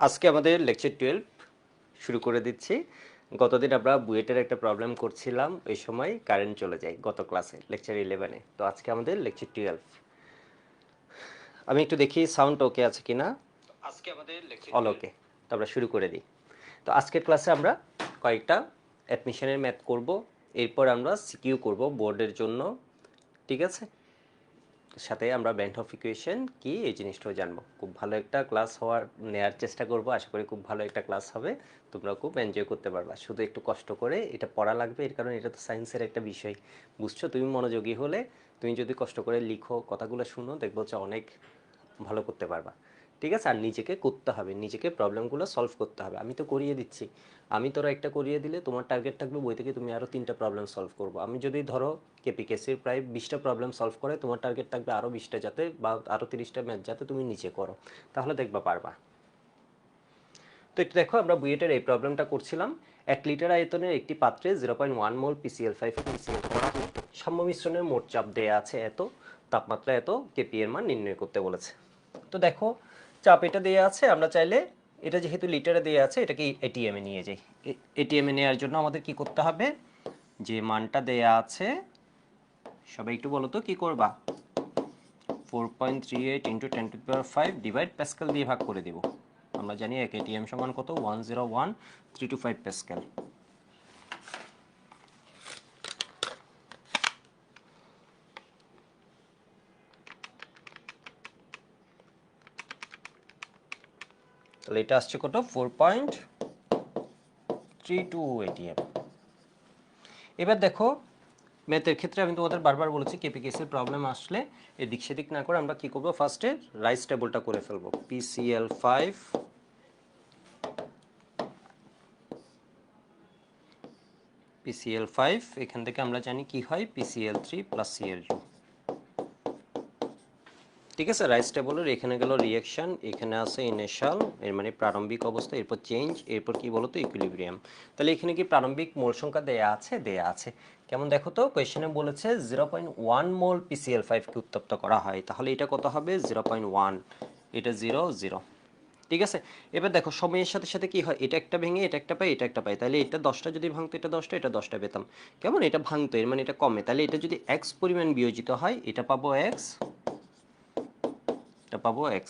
আজকে আমাদের লেকচার 12 শুরু করে দিচ্ছি। গতদিন আমরা বুয়েটের একটা প্রবলেম করছিলাম, এই সময় কারেন্ট চলে যায় গত ক্লাসে লেকচার 11-এ। তো আজকে আমাদের লেকচার 12। আমি একটু দেখি সাউন্ড ওকে আছে কিনা। আজকে আমাদের লেকচার অল ওকে। তো আমরা শুরু করে দিই। তো আজকের ক্লাসে আমরা কয়েকটা অ্যাডমিশনের ম্যাথ করব, এরপর আমরা সিকিউ করব বোর্ডের জন্য, ঠিক আছে। সাথে আমরা ব্যান্ড অফ ইকুয়েশন কি এই জিনিসটাও জানবো। খুব ভালো একটা ক্লাস নেওয়ার চেষ্টা করব, আশা করি খুব ভালো একটা ক্লাস হবে, তোমরা খুব এনজয় করতে পারবা। শুধু একটু কষ্ট করে এটা পড়া লাগবে, এর কারণে এটা তো সায়েন্সের একটা বিষয়, বুঝছো। তুমি মনোযোগী হলে, তুমি যদি কষ্ট করে লিখো, কথাগুলো শুনো, দেখবো যে অনেক ভালো করতে পারবা, ঠিক আছে। আর নিজেকে করতে হবে, নিজেকে প্রবলেমগুলো সলভ করতে হবে। আমি তো করিয়ে দিচ্ছি, আমি তোরা একটা করিয়ে দিলে তোমার টার্গেট থাকবে বই থেকে তুমি আরও 3টা প্রবলেম সলভ করবো। আমি যদি ধরো কেপিকেসির প্রায় 20টা প্রবলেম সলভ করে, তোমার টার্গেট থাকবে আরও 20টা যাতে, বা আরও 30টা ম্যাথ যাতে তুমি নিচে করো, তাহলে দেখবা পারবা। তো একটু দেখো, আমরা বুয়েটের এই প্রবলেমটা করছিলাম। 1 লিটার আয়তনের একটি পাত্রে 0.1 মোল PCl5 PCl সাম্য মিশ্রণের মোট চাপ দেয়া আছে এত, তাপমাত্রা এত, কেপি এর মান নির্ণয় করতে বলেছে। তো দেখো, চাপ এটা দেয়া আছে, আমরা চাইলে এটা যেহেতু লিটারে দেয়া আছে, এটাকে এটিএম এ নিয়ে যাই। এটিএম এ নেওয়ার জন্য আমাদের কি করতে হবে, যে মানটা দেয়া আছে, সবাই একটু বলো তো কি করবা। 4.38 ইন্টু 10⁵ ডিভাইড প্যাসকেল দিয়ে ভাগ করে দিব। আমরা জানি 1 এটিএম সমান কত, 101,325 প্যাসকেল। তাহলে এটা আসছে কত, 4.32 এটিএম। এবার দেখো, ম্যাথের ক্ষেত্রে আমি তোমাদের বারবার বলেছি, কেপিকেসির প্রবলেম আসলে এদিক সেদিক না করে আমরা কি করব, ফার্স্টে রাইস টেবলটা করে ফেলবো। PCl5 এখান থেকে আমরা জানি কি হয়, PCl3 প্লাস Cl2, ঠিক আছে। রাইস টেবলের এখানে গেল রিঅ্যাকশন, এখানে আছে ইনিশিয়াল, এর মানে প্রারম্ভিক অবস্থা, এরপর চেঞ্জ, এরপর কি বলতো, ইকুইলিব্রিয়াম। তাহলে এখানে কি প্রারম্ভিক মোল সংখ্যা দেয়া আছে, দেয়া আছে। কেমন দেখো তো, কোয়েশ্চেনে বলেছে 0.1 মোল PCl5 কে উত্তপ্ত করা হয়, তাহলে এটা কত হবে, 0.1, এটা 0 0, ঠিক আছে। এবার দেখো, সময়ের সাথে সাথে কি হয়, এটা একটা ভেঙে এটা একটা পাই, এটা একটা পাই, তাহলে এটা 10টা যদি ভাঙতো, এটা 10টা, এটা 10টা পেতাম। কেমন, এটা ভাঙতো, এর মানে এটা কমে, তাহলে এটা যদি x পরিমাণ বিয়োজিত হয়, এটা পাবো x, এটা পাবো x।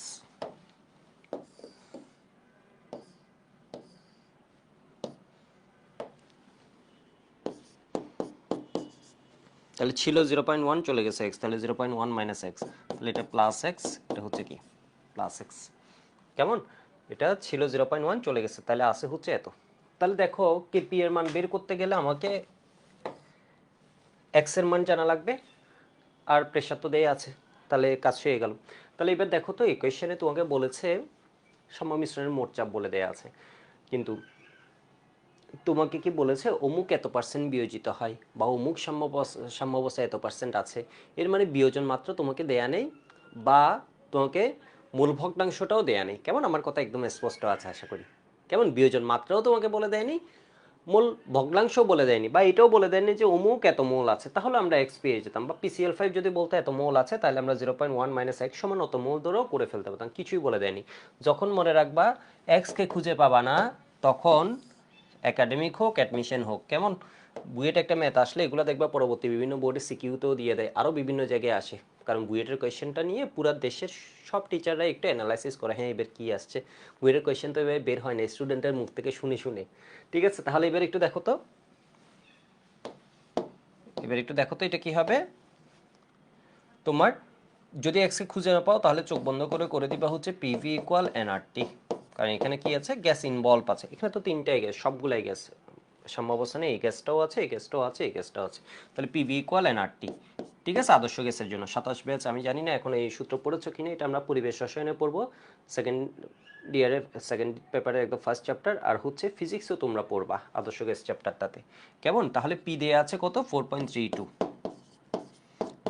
তাহলে ছিল 0.1, চলে গেছে x, তাহলে 0.1 মাইনাস এক্স, তাহলে এটা প্লাস এক্স, এটা হচ্ছে কি প্লাস এক্স। কেমন, এটা ছিল 0.1, চলে গেছে, তাহলে আসে হচ্ছে এত। তাহলে দেখো, কেপি এর মান বের করতে গেলে আমাকে এক্স এর মান জানা লাগবে, আর প্রেশার তো দেয়া আছে, তাহলে কাজ হয়ে গেল। তাহলে এবার দেখো তো, ইকুয়েশনে তোমাকে বলেছে সমমিশ্রণের মিশ্রণের মোট চাপ বলে দেয়া আছে, কিন্তু তোমাকে কি বলেছে অমুক এত পার্সেন্ট বিয়োজিত হয়, বা অমুক সাম্যাবস্থা এত পার্সেন্ট আছে, এর মানে বিয়োজন মাত্র তোমাকে দেয়া নেই, বা তোমাকে মূল ভগ্নাংশটাও দেয়া নেই। কেমন, আমার কথা একদম স্পষ্ট আছে আশা করি। কেমন, বিয়োজন মাত্রাও তোমাকে বলে দেয়নি, মূল ভগ্নাংশও বলে দেয়নি, বা এটাও বলে দেয়নি যে অমুক এত মোল আছে, তাহলে আমরা এক্স পেয়ে যেতাম। বা PCl5 যদি বলতে এত মোল আছে, তাহলে আমরা 0.1 মাইনাস এক্স সমান অত মোল ধরেও করে ফেলতে পারতাম, কিছুই বলে দেয়নি। যখন মনে রাখবা এক্সকে খুঁজে পাবা না, তখন একাডেমিক হোক অ্যাডমিশন হোক, কেমন, বুয়েট একটা ম্যাথ আসলে এগুলো দেখবা পরবর্তী বিভিন্ন বোর্ডে সিকিউতেও দিয়ে দেয়, আরও বিভিন্ন জায়গায় আসে। কারণ বুয়েটের কোয়েশ্চেনটা নিয়ে পুরো দেশের সব টিচাররা একটু অ্যানালাইসিস করে, হ্যাঁ এবার কী আসছে। বুয়েটের কোয়েশ্চেন তো এবার বের হয় না, স্টুডেন্টের মুখ থেকে শুনে শুনে, ঠিক আছে। তাহলে এবার একটু দেখো তো, এটা কি হবে তোমার, যদি এক্সকে খুঁজে না পাও, তাহলে চোখ বন্ধ করে করে দিবা হচ্ছে পিভি ইকুয়াল এনআরটি। কারণ এখানে কি আছে, গ্যাস ইনভলভ আছে, এখানে তো 3টাই গ্যাস, সবগুলাই গ্যাস, সম্ভাবস্থানে এই গ্যাসটাও আছে, এই গ্যাসটাও আছে, এই গ্যাসটাও আছে। তাহলে পিভি ইকুয়াল এনআরটি, ঠিক আছে। আদর্শ গ্যাসের জন্য 27 ব্যাচ, আমি জানি না এখন এই সূত্র পড়েছো কিনা, এটা আমরা পরিবেশ রসায়নে পড়বো সেকেন্ড ইয়ারের সেকেন্ড পেপারের একদম ফার্স্ট চ্যাপ্টার, আর হচ্ছে ফিজিক্সও তোমরা পড়বা আদর্শ গ্যাস চ্যাপ্টারটাতে। কেমন, তাহলে পি দেয়া আছে কত, 4.32,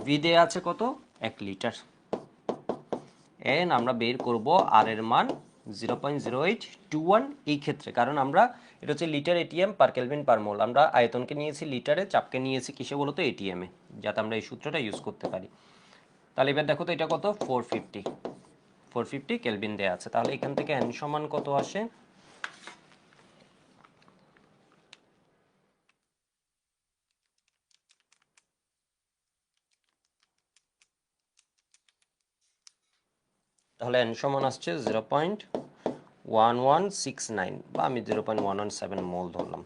ভি দেয়া আছে কত, 1 লিটার, এন আমরা বের করব আর এর মান 0.0821 এই ক্ষেত্রে, কারণ আমরা এটা হচ্ছে litre atm per kelvin per mole, আমরা আয়তনকে নিয়েছি লিটারে, চাপকে নিয়েছি কিসে বলতো, এটিএম এ, যাতে আমরা এই সূত্রটা ইউজ করতে পারি। তাহলে এবার দেখো তো, এটা কত, 450, 450 কেলভিন দেয়া আছে। তাহলে এখান থেকে n সমান কত আসে? তাহলে n সমান আসছে 0.1169 বা আমি 0.117 মোল ধরলাম।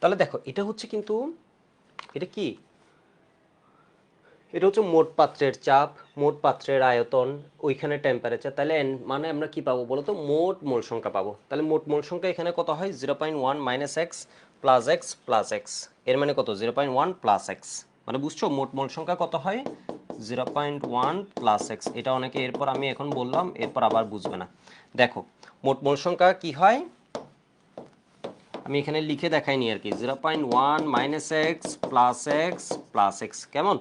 তাহলে দেখো এটা হচ্ছে কিন্তু এটা কি, এটা হচ্ছে মোট পাত্রের চাপ, মোট পাত্রের আয়তন, ওইখানে টেম্পারেচার। তাহলে মানে আমরা কি পাবো বলতো? মোট মোল সংখ্যা পাবো। তাহলে মোট মোল সংখ্যা এখানে কত হয়? 0.1 minus x plus x plus x. এর মানে কত? 0.1 প্লাস এক্স। মানে বুঝছো মোট মোল সংখ্যা কত হয়? 0.1 প্লাস এক্স। এটা অনেকে এরপর আমি এখন বললাম, এরপর আবার বুঝবে না। দেখো মোট মোল সংখ্যা কি হয়, আমি এখানে লিখে দেখাইনি আর কি। 0.1 minus x plus x plus x. কেমন?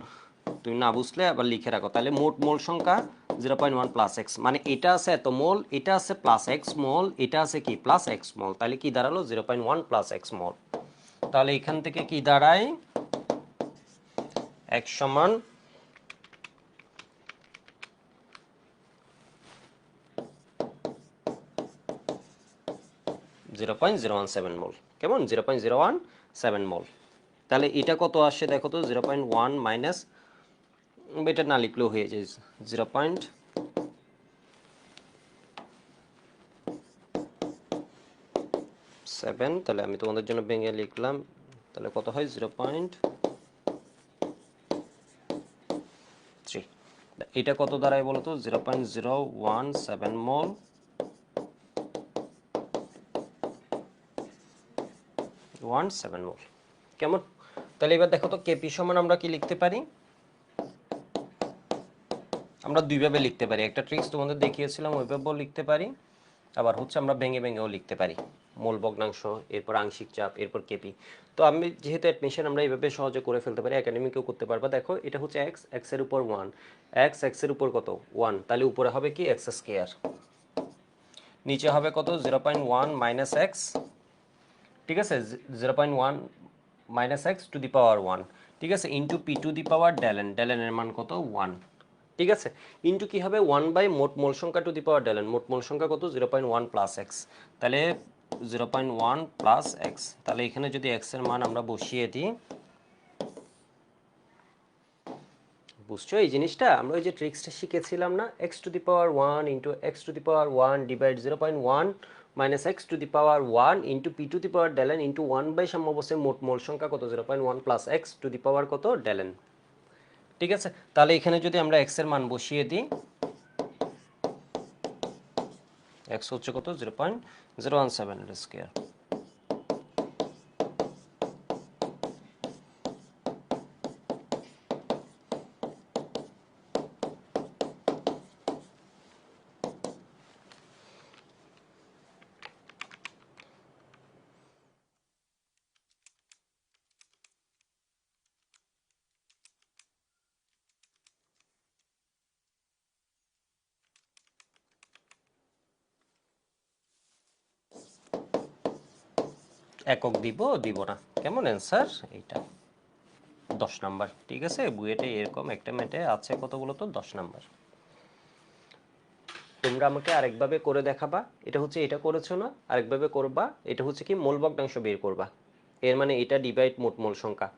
তুমি না বুঝলে আবার লিখে রাখো। তাহলে মোট মোল সংখ্যা 0.1 প্লাস এক্স, মানে এটা আছে এত মোল, এটা আছে প্লাস এক্স মোল, এটা আছে কি প্লাস এক্স মোল। তাহলে কি দাঁড়ালো? 0.1 প্লাস এক্স মোল। তাহলে এখান থেকে কি দাঁড়ায়? x সমান 0.017 মোল। কেমন? 0.017 মোল। তাহলে এটা কত আসে দেখো তো? 0.1 মাইনাস, এটা না লিখলেও হয়ে যায়, 0.7। তাহলে আমি তোমাদের জন্য ভেঙে লিখলাম। তাহলে কত হয়? 0.3। এটা কত দাঁড়ায় বলো তো? 0.017 মোল। 17 মোল। কেমন? তাহলে এবার দেখো তো কেপি সমান আমরা কি লিখতে পারি? আমরা দুইভাবে লিখতে পারি। একটা ট্রিক্স তোমাদের দেখিয়েছিলাম, ওইভাবেও লিখতে পারি, আবার হচ্ছে আমরা ভেঙে ভেঙেও লিখতে পারি। মোল ভগ্নাংশ, এরপর আংশিক চাপ, এরপর কেপি। তো আমি যেহেতু অ্যাডমিশন, আমরা এইভাবে সহজে করে ফেলতে পারি, একাডেমিকেও করতে পারবা। দেখো এটা হচ্ছে এক্স, এক্সের উপর 1, এক্সের উপর কত? 1। তাহলে উপরে হবে কি? X square. নিচে হবে কত? 0.1 মাইনাস এক্স। ঠিক আছে, 0.1 minus x to the power 1। ঠিক আছে, into p to the power ডেলেন, ডেলেনের মান কত? 1। ঠিক আছে, ইন্টু কি হবে? 1 বাই মোট মোল সংখ্যা টু দি পাওয়ার ডেলেন। মোট মোল সংখ্যা কত? 0.1 প্লাস এক্স। তাহলে 0.1 প্লাস এক্স। তাহলে এখানে যদি এক্স এর মান আমরা বসিয়ে দিই, বুঝছো এই জিনিসটা? আমরা ওই যে ট্রিক্সটা শিখেছিলাম না, x to the power 1 into x to the power 1 divide 0.1 minus x to the power 1 into p to the power ডেলেন ইন্টু 1 বাই সাম্যাবস্থায় মোট মোল সংখ্যা কত? 0.1 plus x to the power কত? ডেলেন। ঠিক আছে, তাহলে এখানে যদি আমরা এক্স এর মান বসিয়ে দিই, এক্স হচ্ছে কত? 0.017 এর স্কয়ার। একক দিব দিব না, কেমন? অ্যান্সার এইটা 10 নাম্বার। ঠিক আছে, বুয়েটে এরকম একটা ম্যাটে আছে কতগুলো তো? 10 নাম্বার। তোমরা আমাকে আরেকভাবে করে দেখাবা। এটা হচ্ছে, এটা করেছো না, আরেকভাবে করবা। এটা হচ্ছে কি? মোল ভগ্নাংশ বের করবা। এর মানে এটা ডিভাইড মোট মোল সংখ্যা।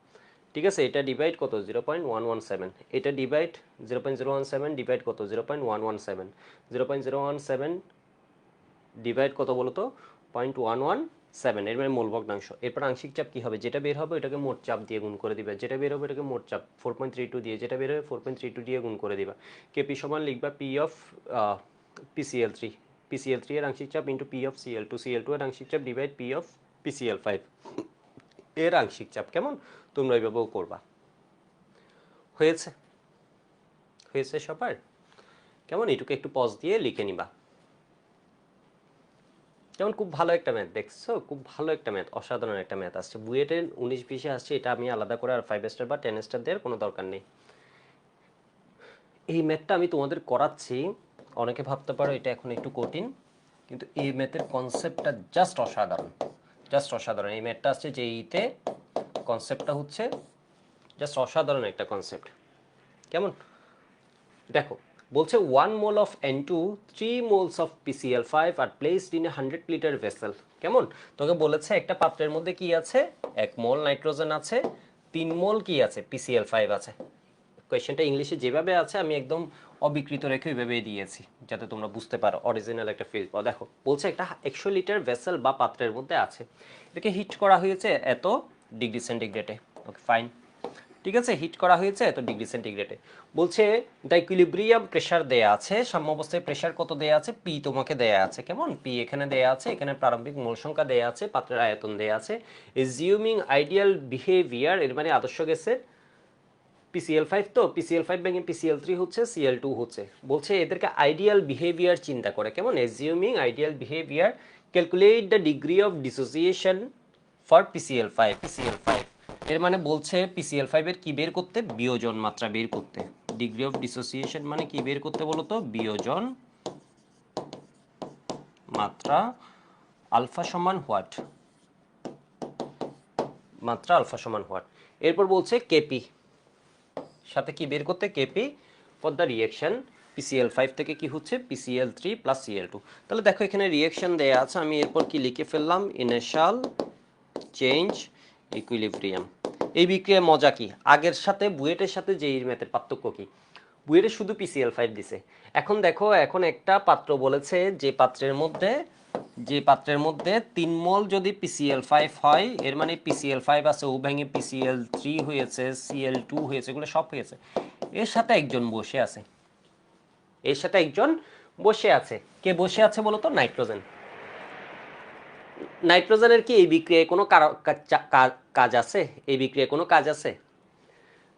ঠিক আছে, এটা ডিভাইড কত? 0.117। এটা ডিভাইড 0.017 ডিভাইড কত? 0.117। 0.017 ডিভাইড কত বলো তো? 0.117। এর মানে মোল ভগ্নাংশ। এরপর আংশিক চাপ কি হবে? যেটা বের হবে ওটাকে মোট চাপ দিয়ে গুণ করে দিবে, যেটা বের হবে এটাকে মোট চাপ 4.32 দিয়ে, যেটা বের হবে 4.32 দিয়ে গুণ করে দিবা। কেপি সমান লিখবা পি অফ পিসিএল3। পিসিএল3 এর আংশিক চাপ ইন্টু পি অফ সিএল2। সিএল2 এর আংশিক চাপ ডিভাইড পি অফ পিসিএল5 এর আংশিক চাপ। কেমন? তোমরা এইভাবেও করবা। হয়েছে? হয়েছে সবার? কেমন? এটুকু একটু পজ দিয়ে লিখে নিবা। যেমন খুব ভালো একটা ম্যাথ দেখছো, খুব ভালো একটা ম্যাথ, অসাধারণ একটা ম্যাথ আসছে বুয়েটের 19-20-এ আসছে। এটা আমি আলাদা করে আর 5 স্টার বা 10 স্টার দেওয়ার কোনো দরকার নেই। এই ম্যাথটা আমি তোমাদের করাচ্ছি, অনেকে ভাবতে পারো এটা এখন একটু কঠিন, কিন্তু এই ম্যাথের কনসেপ্টটা জাস্ট অসাধারণ, জাস্ট অসাধারণ। এই ম্যাথটা আসছে জেইতে, কনসেপ্টটা হচ্ছে জাস্ট অসাধারণ একটা কনসেপ্ট। কেমন? দেখো বলছে 1 mole of N2 3 moles of PCl5 R placed in a 100 litre vessel. কেমন? তোকে বলেছে একটা পাত্রের মধ্যে কি আছে, 1 মোল নাইট্রোজেন আছে, 3 মোল কি আছে, PCl5 আছে। কোয়েশ্চেনটা ইংলিশে যেভাবে আছে আমি একদম অবিকৃত রেখে ওইভাবেই দিয়েছি যাতে তোমরা বুঝতে পারো অরিজিনাল একটা ফিল পাও। দেখো বলছে একটা 100 লিটার ভেসেল বা পাত্রের মধ্যে আছে, এটাকে হিট করা হয়েছে এত ডিগ্রি সেন্টিগ্রেডে। ওকে ফাইন, ঠিক আছে, হিট করা হয়েছে এত ডিগ্রি সেন্টিগ্রেডে। বলছে দ্য ইকুইলিব্রিয়াম প্রেসার দেয়া আছে, সাম্য অবস্থায় প্রেসার কত দেয়া আছে, পি তোমাকে দেয়া আছে। কেমন? পি এখানে দেয়া আছে, এখানে প্রারম্ভিক মোল সংখ্যা দেয়া আছে, পাত্রের আয়তন দেয়া আছে। এজিউমিং আইডিয়াল বিহেভিয়ার, এর মানে আদর্শ গ্যাসের PCl5, তো PCl5 ভেঙে PCl3 হচ্ছে, Cl2 হচ্ছে। বলছে এদেরকে আইডিয়াল বিহেভিয়ার চিন্তা করে। কেমন? Assuming ideal behaviour, calculate the degree of dissociation for PCl5। এর মানে বলছে PCl5 এর কি বের করতে, বিয়োজন মাত্রা বের করতে। ডিগ্রি অফ ডিসোসিয়েশন মানে কি বের করতে বলো তো, বিয়োজন মাত্রা আলফা সমান হোয়াট, মাত্রা আলফা সমান হোয়াট। এরপর বলছে কেপি, সাথে কি বের করতে, KP for the reaction PCl5 থেকে কি হচ্ছে, PCl3 প্লাস Cl2। তাহলে দেখো এখানে রিঅ্যাকশন দেয়া আছে, আমি এরপর কি লিখে ফেললাম, ইনিশিয়াল চেঞ্জ ইকুইলিব্রিয়াম। এই বিক্রিয়ার মজা কি, আগের সাথে বুয়েটের সাথে জেইর ম্যাথের পার্থক্য কি, বুয়েটে শুধু PCl5 দিছে। এখন দেখো, এখন একটা পাত্র বলেছে যে পাত্রের মধ্যে 3 মোল যদি PCl5 হয়, এর মানে PCl5 আছে, ও ভেঙে PCl3 হয়েছে, Cl2 হয়েছে, এগুলো সব হয়েছে। এর সাথে একজন বসে আছে, এর সাথে একজন বসে আছে। কে বসে আছে বলো তো, নাইট্রোজেন। নাইট্রোজেনের কি এই বিক্রিয়ায় কোনো কাজ আছে, এই বিক্রিয়ায় কোনো কাজ আছে?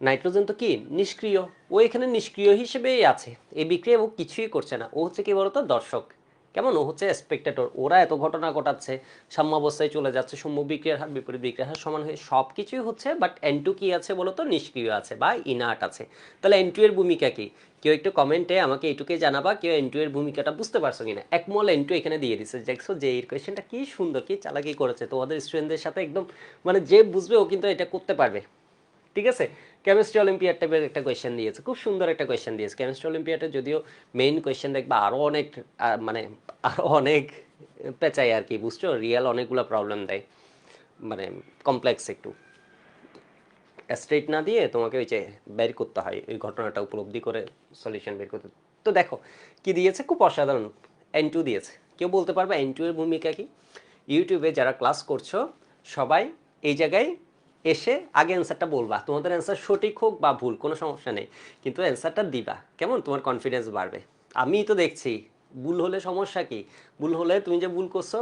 নাইট্রোজেন তো কি নিষ্ক্রিয়, ও এখানে নিষ্ক্রিয় হিসেবেই আছে, এই বিক্রিয়া ও কিছুই করছে না, ও হচ্ছে কি বলতো দর্শক। কেমন? ও হচ্ছে স্পেকটেটর। ওরা এত ঘটনা ঘটাচ্ছে, সাম্যাবস্থায় চলে যাচ্ছে, সম্মুখ বিক্রিয়ার হার বিপরীত বিক্রিয়ার হার সমান হয়ে সব কিছুই হচ্ছে, বাট N2 কি আছে বলতো, নিষ্ক্রিয় আছে বা ইনার্ট আছে। তাহলে N2 এর ভূমিকা কি? কেউ একটু কমেন্টে আমাকে এইটুকুই জানাবা, কেউ N2 এর ভূমিকাটা বুঝতে পারছো কিনা। 1 মোল N2 এখানে দিয়ে দিচ্ছে। দেখছো যে এই কোয়েশ্চেনটা কি সুন্দর, কি চালাকি করেছে তোমাদের স্টুডেন্টদের সাথে, একদম মানে যে বুঝবে ও কিন্তু এটা করতে পারবে। ঠিক আছে, কেমিস্ট্রি অলিম্পিয়াড টাইপের একটা কোয়েশ্চেন দিয়েছে, খুব সুন্দর একটা কোয়েশ্চেন দিয়েছে। কেমিস্ট্রি অলিম্পিয়াডে যদিও মেইন কোয়েশ্চেন দেখবা আরো অনেক মানে আরো অনেক পেঁচাই আর কি, বুঝছো, রিয়েল অনেকগুলো প্রবলেম দেয়, মানে কমপ্লেক্স একটু, স্ট্রেট না দিয়ে তোমাকে ওই যে বের করতে হয়, ওই ঘটনাটা উপলব্ধি করে সলিউশন বের করতে। তো দেখো কি দিয়েছে, খুব অসাধারণ, N2 দিয়েছে। কেউ বলতে পারবে N2 এর ভূমিকা কি? ইউটিউবে যারা ক্লাস করছো সবাই এই জায়গায় এসে আগে অ্যান্সারটা বলবা, তোমাদের অ্যান্সার সঠিক হোক বা ভুল কোনো সমস্যা নেই, কিন্তু অ্যান্সারটা দিবা। কেমন? তোমার কনফিডেন্স বাড়বে। আমি তো দেখছি ভুল হলে সমস্যা কি, ভুল হলে তুমি যে ভুল করছো,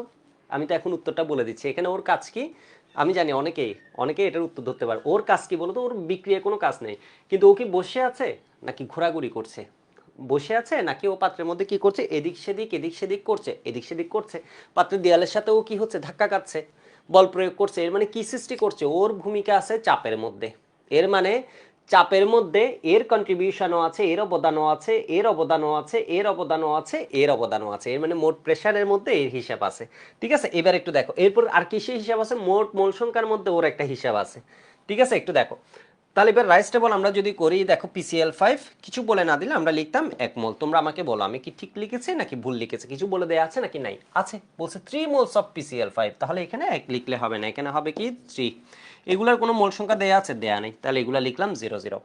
আমি তো এখন উত্তরটা বলে দিচ্ছি, এখানে ওর কাজ কি আমি জানি, অনেকেই এটার উত্তর ধরতে পারে। ওর কাজ কি বলতো, ওর বিক্রিয়া কোনো কাজ নেই, কিন্তু ও কি বসে আছে নাকি ঘোরাঘুরি করছে, বসে আছে নাকি ও পাত্রের মধ্যে কি করছে, এদিক সেদিক এদিক সেদিক করছে, এদিক সেদিক করছে, পাত্রের দেয়ালের সাথে ও কি হচ্ছে, ধাক্কা খাচ্ছে, বল প্রয়োগ করছে। এর মানে কি সৃষ্টি করছে, ওর ভূমিকা আছে চাপের মধ্যে। এর মানে চাপের মধ্যে এর কন্ট্রিবিউশনও আছে, এর অবদানও আছে, এর অবদানও আছে, এর অবদানও আছে, এর অবদানও আছে। এর মানে মোট প্রেসারের মধ্যে এর হিসাব আছে। ঠিক আছে, এবার একটু দেখো এরপর আর কিসের হিসাব আছে, মোট মোল সংখ্যার মধ্যে ওর একটা হিসাব আছে। ঠিক আছে, একটু দেখো। তাহলে এবার রাইস টেবল আমরা যদি করি, দেখো PCl5 কিছু বলে না দিলে আমরা লিখতাম 1 মোল। তোমরা আমাকে বলো আমি কি ঠিক লিখেছি নাকি ভুল লিখেছি, কিছু বলে দেয়া আছে নাকি নাই? আছে, বলছে 3 মোলস অফ PCl5। তাহলে এখানে 1 লিখলে হবে না, এখানে হবে কি 3। এগুলার কোনো মোল সংখ্যা দেয়া আছে, দেয়া নেই, তাহলে এগুলা লিখলাম 0 0।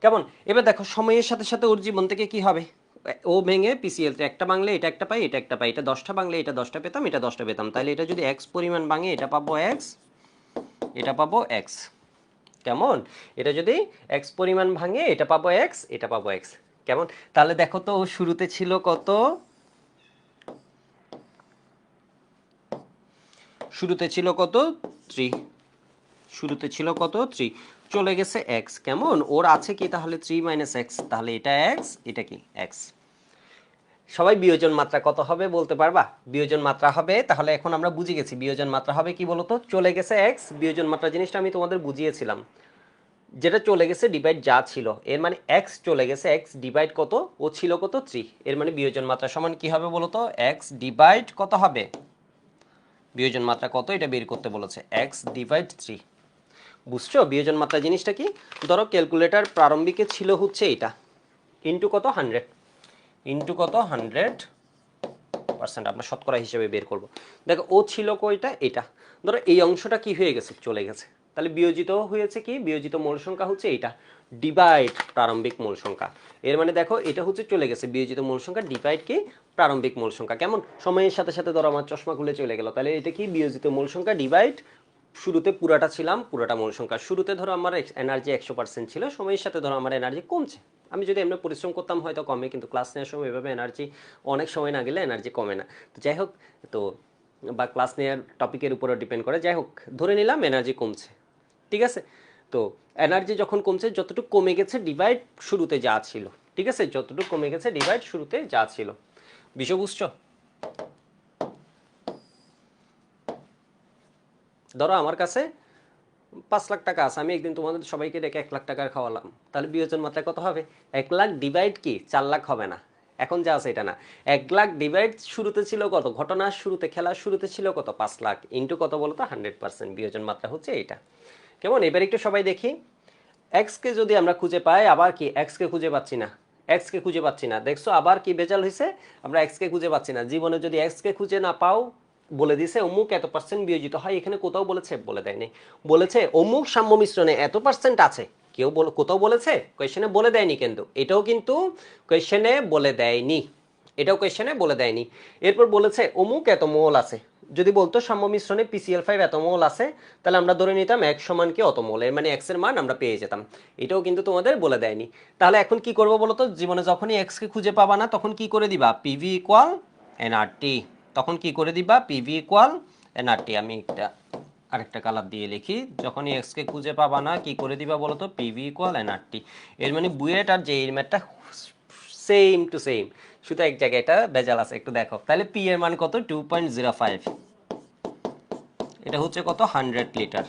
কেমন? এবার দেখো সময়ের সাথে সাথে ওর জীবন থেকে কি হবে, ও ভেঙে PCl একটা বাংলে এটা একটা পাই, এটা একটা পাই, এটা 10টা বাংলে এটা 10টা পেতাম, এটা 10টা পেতাম। তাহলে এটা যদি x পরিমাণ ভাঙে, এটা পাবো x, এটা পাবো x। কেমন? এটা যদি x পরিমাণ ভাঙে, এটা পাবো x, এটা পাবো x। কেমন? তাহলে দেখো তো শুরুতে ছিল কত, শুরুতে ছিল কত 3, শুরুতে ছিল কত 3, চলে গেছে x। কেমন? ওর আছে কি তাহলে 3 - x, তাহলে এটা x, এটা কি x। সবাই বিয়োজন মাত্রা কত হবে বলতে পারবা? বিয়োজন মাত্রা হবে, তাহলে এখন আমরা বুঝে গেছি বিয়োজন মাত্রা হবে কি বলতো, চলে গেছে x, বিয়োজন মাত্রা জিনিসটা আমি তোমাদের বুঝিয়েছিলাম, যেটা চলে গেছে ডিভাইড যা ছিল, এর মানে x চলে গেছে, x ডিভাইড কত, ও ছিল কত 3, এর মানে বিয়োজন মাত্রা সমান কি হবে বলতো, x ডিভাইড কত হবে, বিয়োজন মাত্রা কত এটা বের করতে বলেছে, x ডিভাইড 3। বুঝছো বিয়োজন মাত্রা জিনিসটা কি? ধরো ক্যালকুলেটর প্রারম্ভিকে ছিল হচ্ছে এটা, ইনটু কত 100, ইন্টু কত 100%, আমরা শতকরা হিসেবে বের করব। দেখো ও ছিল কয়টা, এটা ধরো এই অংশটা কি হয়ে গেছে, চলে গেছে, তাহলে বিয়োজিত হয়েছে কি, বিয়োজিত মোল সংখ্যা হচ্ছে এটা, ডিভাইড প্রারম্ভিক মোল সংখ্যা। এর মানে দেখো এটা হচ্ছে চলে গেছে বিয়োজিত মোল সংখ্যা ডিভাইড কি প্রারম্ভিক মোল সংখ্যা। কেমন সময়ের সাথে সাথে ধরো আমার চশমা খুলে চলে গেল, তাহলে এটা কি বিয়োজিত মোল সংখ্যা ডিভাইড শুরুতে পুরাটা ছিলাম, পুরাটা মোল সংখ্যা। শুরুতে ধরো আমার এনার্জি 100% ছিল, সময়ের সাথে ধরো আমার এনার্জি কমছে, আমি যদি এমনি পরিশ্রম করতাম হয়তো কমে, কিন্তু ক্লাস নেওয়ার সময় এভাবে এনার্জি অনেক সময় না গেলে এনার্জি কমে না। তো যাই হোক, তো বা ক্লাস নেওয়ার টপিকের উপরে ডিপেন্ড করে, যাই হোক ধরে নিলাম এনার্জি কমছে, ঠিক আছে। তো এনার্জি যখন কমছে, যতটুকু কমে গেছে ডিভাইড শুরুতে যা ছিল, ঠিক আছে, যতটুকু কমে গেছে ডিভাইড শুরুতে যা ছিল। বিষয় বুঝছো? ধরো আমার কাছে 5 লাখ টাকা আছে, আমি একদিন তোমাদের সবাইকে ডেকে 1 লাখ টাকার খাওয়ালাম, তাহলে বিয়োজন মাত্রায় কত হবে? 1 লাখ ডিভাইড কি 4 লাখ হবে না, এখন যা আছে এটা না, 1 লাখ ডিভাইড শুরুতে ছিল কত, ঘটনার শুরুতে খেলার শুরুতে ছিল কত 5 লাখ, ইন্টু কত বলো তো 100%, বিয়োজন মাত্রা হচ্ছে এইটা। কেমন, এবার একটু সবাই দেখি। এক্স কে যদি আমরা খুঁজে পাই, আবার কি এক্স কে খুঁজে পাচ্ছি না, এক্স কে খুঁজে পাচ্ছি না, দেখছো আবার কি বেজাল হয়েছে, আমরা এক্স কে খুঁজে পাচ্ছি না। জীবনে যদি এক্স কে খুঁজে না পাও, বলে দিছে অমুক এত পার্সেন্ট বিয়োজিত হয়, এখানে কোথাও বলেছে, বলে দেয়নি। বলেছে অমুক সাম্য মিশ্রণে এত পার্সেন্ট আছে, কেউ কোথাও বলেছে, কোয়েশ্চেনে বলে দেয়নি, কিন্তু এটাও কিন্তু কোয়েশ্চেনে বলে দেয়নি, এটাও কোয়েশ্চেনে বলে দেয়নি। এরপর বলেছে অমুক এত মোল আছে, যদি বলতো সাম্য মিশ্রণে PCl5 এত মোল আছে, তাহলে আমরা ধরে নিতাম x সমান কি অত মোল, এর মানে x এর মান আমরা পেয়ে যেতাম। এটাও কিন্তু তোমাদের বলে দেয়নি। তাহলে এখন কি করবো বলো তো, জীবনে যখনই x কে খুঁজে পাবা না, তখন কি করে দিবা, PV ইকুয়াল nRT, তখন কি করে দিবা PV ইকুয়াল nRT। আমি একটা আরেকটা কালার দিয়ে লিখি, যখনই x কে খুঁজে পাবা না কি করে দিবা বলো তো, PV ইকুয়াল nRT। এর মানে বুয়েট আর জে এর ম্যাথটা সেম টু সেম, শুধু এক জায়গায় এটা ভেজাল আছে, একটু দেখো। তাহলে পি এর মান কত 2.05, এটা হচ্ছে কত 100 লিটার।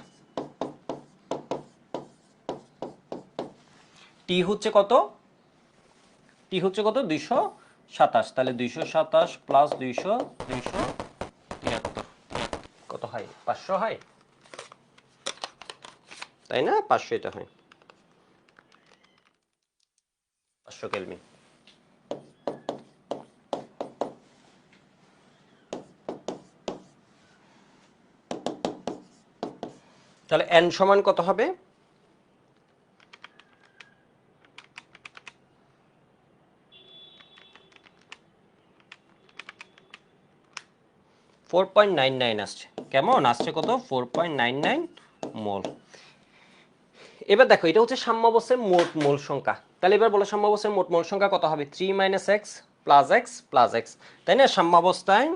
টি হচ্ছে কত, টি হচ্ছে কত 227, তাহলে 227 প্লাস 273 কত হয়, 500 হয়, তাই না, 500 এটা হয়, 500 কেলভিন। তাহলে এন সমান কত হবে, 4.99 আসছে, কেমন আসছে কত 4.99 মোল। এবার দেখো এটা হচ্ছে সাম্যাবস্থার মোট মোল সংখ্যা, তাহলে এবার বলো সাম্যাবস্থার মোট মোল সংখ্যা কত হবে, 3 - x plus x plus x, তাই না। সাম্যাবস্থায়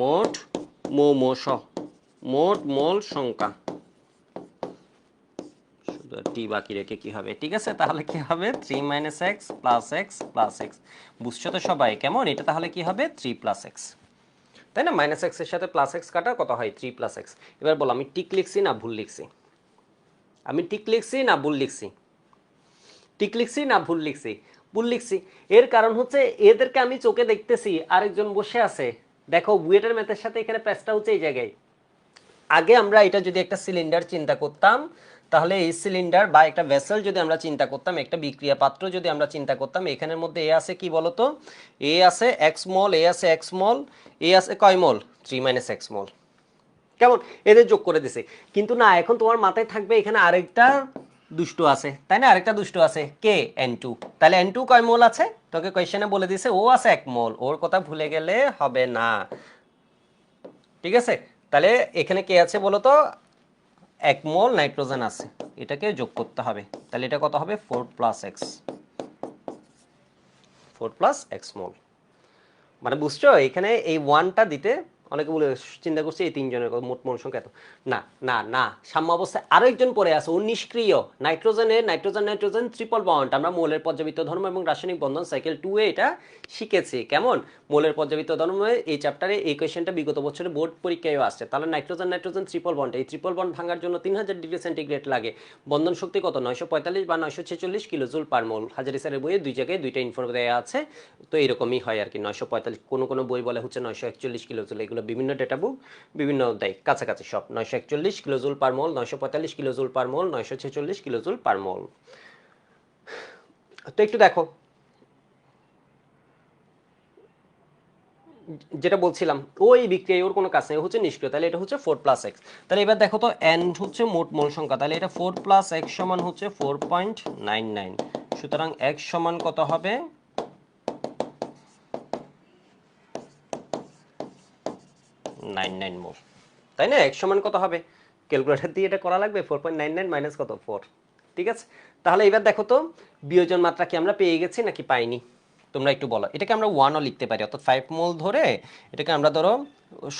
মোট মোট মোল সংখ্যা, শুধু টি বাকি রেখে কি হবে, ঠিক আছে, তাহলে কি হবে 3 - x plus x plus x, বুঝছো তো সবাই, কেমন এটা তাহলে কি হবে 3 প্লাস x, তাই না। -x এর সাথে প্লাস x কাটা কত হয় 3 প্লাস x। এবার বলো আমি টিক লিখছি না ভুল লিখছি, আমি টিক লিখছি না ভুল লিখছি, টিক লিখছি না ভুল লিখছি, ভুল লিখছি। এর কারণ হচ্ছে এদেরকে আমি চোখে দেখতেছি, আরেকজন বসে আছে, দেখো বুয়েটের ম্যাথের সাথে এখানে প্যাচটা হচ্ছে এই জায়গায়। আগে আমরা এটা যদি একটা সিলিন্ডার চিন্তা করতাম, তাহলে এই সিলিন্ডার বা একটা ভেসেল যদি আমরা চিন্তা করতাম, একটা বিক্রিয়া পাত্র যদি আমরা চিন্তা করতাম, এখানের মধ্যে এ আছে কি বলতো, এ আছে এক্স মল, এ আছে এক্স মল, এ আছে কয় মল 3 - x মল, কেমন, এদের যোগ করে দিছে। কিন্তু না, এখন তোমার মাথায় থাকবে এখানে আরেকটা দুষ্ট আছে, তাই না, আরেকটা দুষ্ট আছে কে n2, তাহলে n2 কয় মোল আছে, তোকে কোয়েশ্চেনে বলে দিছে ও আছে 1 মোল, ওর কথা ভুলে গেলে হবে না, ঠিক আছে। তাহলে এখানে কে আছে বলো তো, 1 মোল নাইট্রোজেন আছে, এটাকে যোগ করতে হবে, তাহলে এটা কত হবে 4 প্লাস x মোল। মানে বুঝছো, এখানে এই ওয়ানটা দিতে অনেকে বলে চিন্তা করছে এই তিনজনের মোট মোল সংখ্যা এত, না না না, সাম্য অবস্থায় আরো একজন পড়ে আছে, ও নিষ্ক্রিয়, নাইট্রোজেনের নাইট্রোজেন নাইট্রোজেন ট্রিপল বন্ড, আমরা মোলের পর্যাবৃত্ত ধর্ম এবং রাসায়নিক বন্ধন সাইকেল 2 এ এটা শিখেছি, কেমন, মোলের পর্যাবৃত্ত ধর্ম এই চ্যাপ্টারে এই কোয়েশ্চেনটা বিগত বছরে বোর্ড পরীক্ষায় আসছে। তাহলে নাইট্রোজেন নাইট্রোজেন ট্রিপল বন্ড, এই ট্রিপল বন্ড ভাঙার জন্য 3000 ডিগ্রি সেন্টিগ্রেড লাগে, বন্ধন শক্তি কত 945 বা 946 কিলোজুল পার মোল, হাজারি স্যারের বইয়ে দুই জায়গায় দুইটা ইনফো দেওয়া আছে, তো এরকমই হয় আর কি, 945, কোনো কোনো বই বলে হচ্ছে 941 কিলোজুল, এগুলো বিভিন্ন ডেটা বুক বিভিন্ন দেয়, কাছাকাছি সব 941 কিলোজুল পার মোল, 945 কিলোজুল পার মোল, 946 কিলোজুল পার মোল। তো একটু দেখো, যেটা বলছিলাম ওই বিক্রিয়া ওর কোনো কাজ নেই, হচ্ছে নিষ্ক্রিয়, তাহলে এটা হচ্ছে 4+x। তাহলে এবার দেখো তো n হচ্ছে মোট মোল সংখ্যা, তাহলে এটা 4+x সমান হচ্ছে 4.99, সুতরাং x সমান কত হবে, 99 মোল, তাই না? x সমান কত হবে, ক্যালকুলেটর দিয়ে এটা করা লাগবে, 4.99 মাইনাস কত 4। ঠিক আছে, তাহলে এবার দেখো তো বিয়োজন মাত্রা কি আমরা পেয়ে গেছি নাকি পাইনি, তোমরা একটু বলো। এটাকে আমরা 1ও লিখতে পারি, অর্থাৎ 5 মোল ধরে এটাকে আমরা ধরো,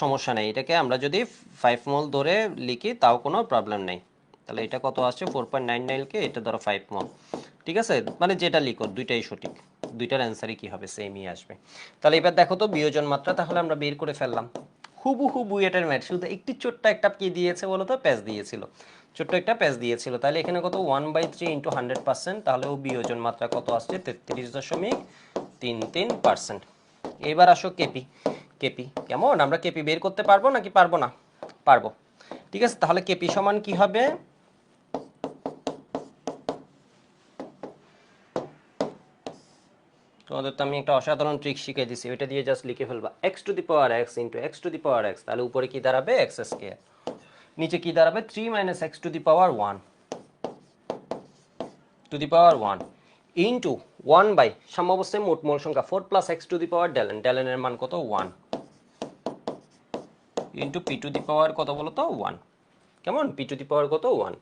সমস্যা নেই, এটাকে আমরা যদি 5 মোল ধরে লিখি তাও কোনো প্রবলেম নেই। তাহলে এটা কত আসছে 4.99কে এটা ধরো 5 মোল। ঠিক আছে, মানে যেটা লিখো দুইটাই সঠিক, দুইটার অ্যান্সারই কি হবে, সেমই আসবে। তাহলে এবার দেখো তো বিয়োজন মাত্রা তাহলে আমরা বের করে ফেললাম, হুবহু বুয়েটের ম্যাথ, শুধু একটি ছোট্ট একটা কি দিয়েছে বলো তো, প্যাচ দিয়েছিল, ছোট্ট একটা প্যাচ দিয়েছিল। তাহলে এখানে কত 1/3 ইন্টু 100%, তাহলে ও বিয়োজন মাত্রা কত আসছে 33.33%। এবার আসো কেপি, কেপি কেমন, আমরা কেপি বের করতে পারবো নাকি পারবো না, পারবো। ঠিক আছে, তাহলে কেপি সমান কি হবে, তোমাদের তো আমি একটা অসাধারণ ট্রিক শিখিয়ে দিছি, ওইটা দিয়ে জাস্ট লিখে ফেলবা x⁻x ইন্টু x⁻x, তাহলে উপরে কি দাঁড়াবে এক্স স্কয়ার, নিচে কি দাঁড়াবে 3 - x⁻1 to the power 1 into 1 by সাম্যাবস্থায় মোট মোল সংখ্যা 4+x⁻ln, ln এর মান কত 1 into p to the power কত বলো তো 1, কেমন, p টু দি পাওয়ার কত 1।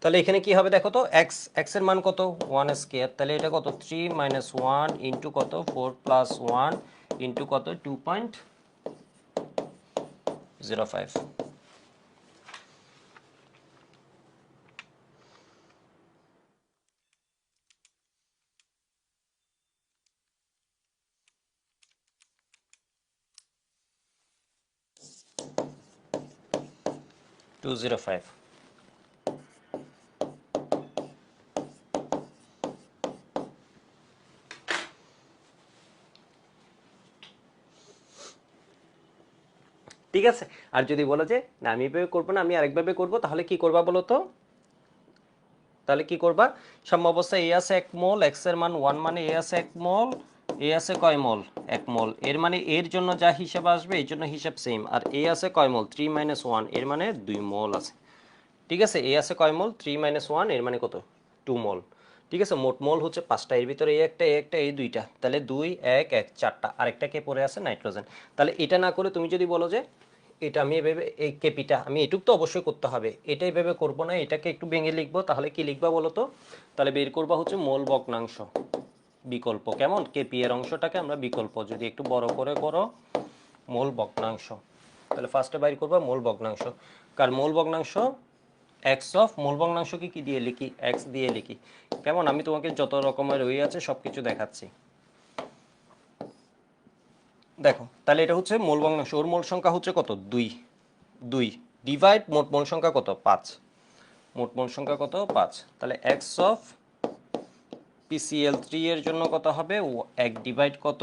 তাহলে এখানে কি হবে দেখো তো, x এর মান কত 1 স্কয়ার, তাহলে এটা কত 3 - 1 ইন্টু কত 4+1 ইন্টু কত 2.05, 205। ঠিক আছে, আর যদি বলো যে না আমি এভাবে করবো না, আমি আরেকভাবে করবো, তাহলে কি করবা বলো তো, তাহলে কি করবা, সাম্য অবস্থায় এ আছে 1 মোল, x এর মান 1 মানে এ আছে 1 মোল, এ আছে কয় মোল 1 মোল, এর মানে এর জন্য যা হিসাব আসবে এর জন্য হিসাব সেম, আর এ আছে কয় মোল 3 - 1, এর মানে 2 মোল আছে। ঠিক আছে, এ আছে কয় মোল 3 - 1, এর মানে কত 2 মোল। ঠিক আছে, মোট মোল হচ্ছে 5টা, এর ভিতরে এই একটা, এই একটা, এই দুইটা, তাহলে 2 1 1 4টা, আরেকটা কে পড়ে আছে নাইট্রোজেন। তাহলে এটা না করে তুমি যদি বলো যে এটা আমি এভাবে, এই কেপিটা আমি এটুক তো অবশ্যই করতে হবে, এটা এভাবে করবো না, এটাকে একটু ভেঙে লিখবো, তাহলে কি লিখবা বলো তো, তাহলে বের করবা হচ্ছে মোল ভগ্নাংশ বিকল্প, কেমন, কেপি এর অংশটাকে আমরা বিকল্প যদি একটু বড় করে করো, মোল ভগ্নাংশ, তাহলে ফার্স্টে বাইর করবা মোল ভগ্নাংশ, কার মোল ভগ্নাংশ এক্স অফ, মূল ভগ্নাংশকে কি দিয়ে লিখি, এক্স দিয়ে লিখি, কেমন, আমি তোমাকে যত রকমের ওই আছে সব কিছু দেখাচ্ছি। দেখো তাহলে এটা হচ্ছে মূল ভগ্নাংশ, ওর মূল সংখ্যা হচ্ছে কত 2, 2 ডিভাইড মোট মূল সংখ্যা কত 5, মোট মূল সংখ্যা কত 5, তাহলে এক্স অফ PCl3 এর জন্য কত হবে 1 ডিভাইড কত,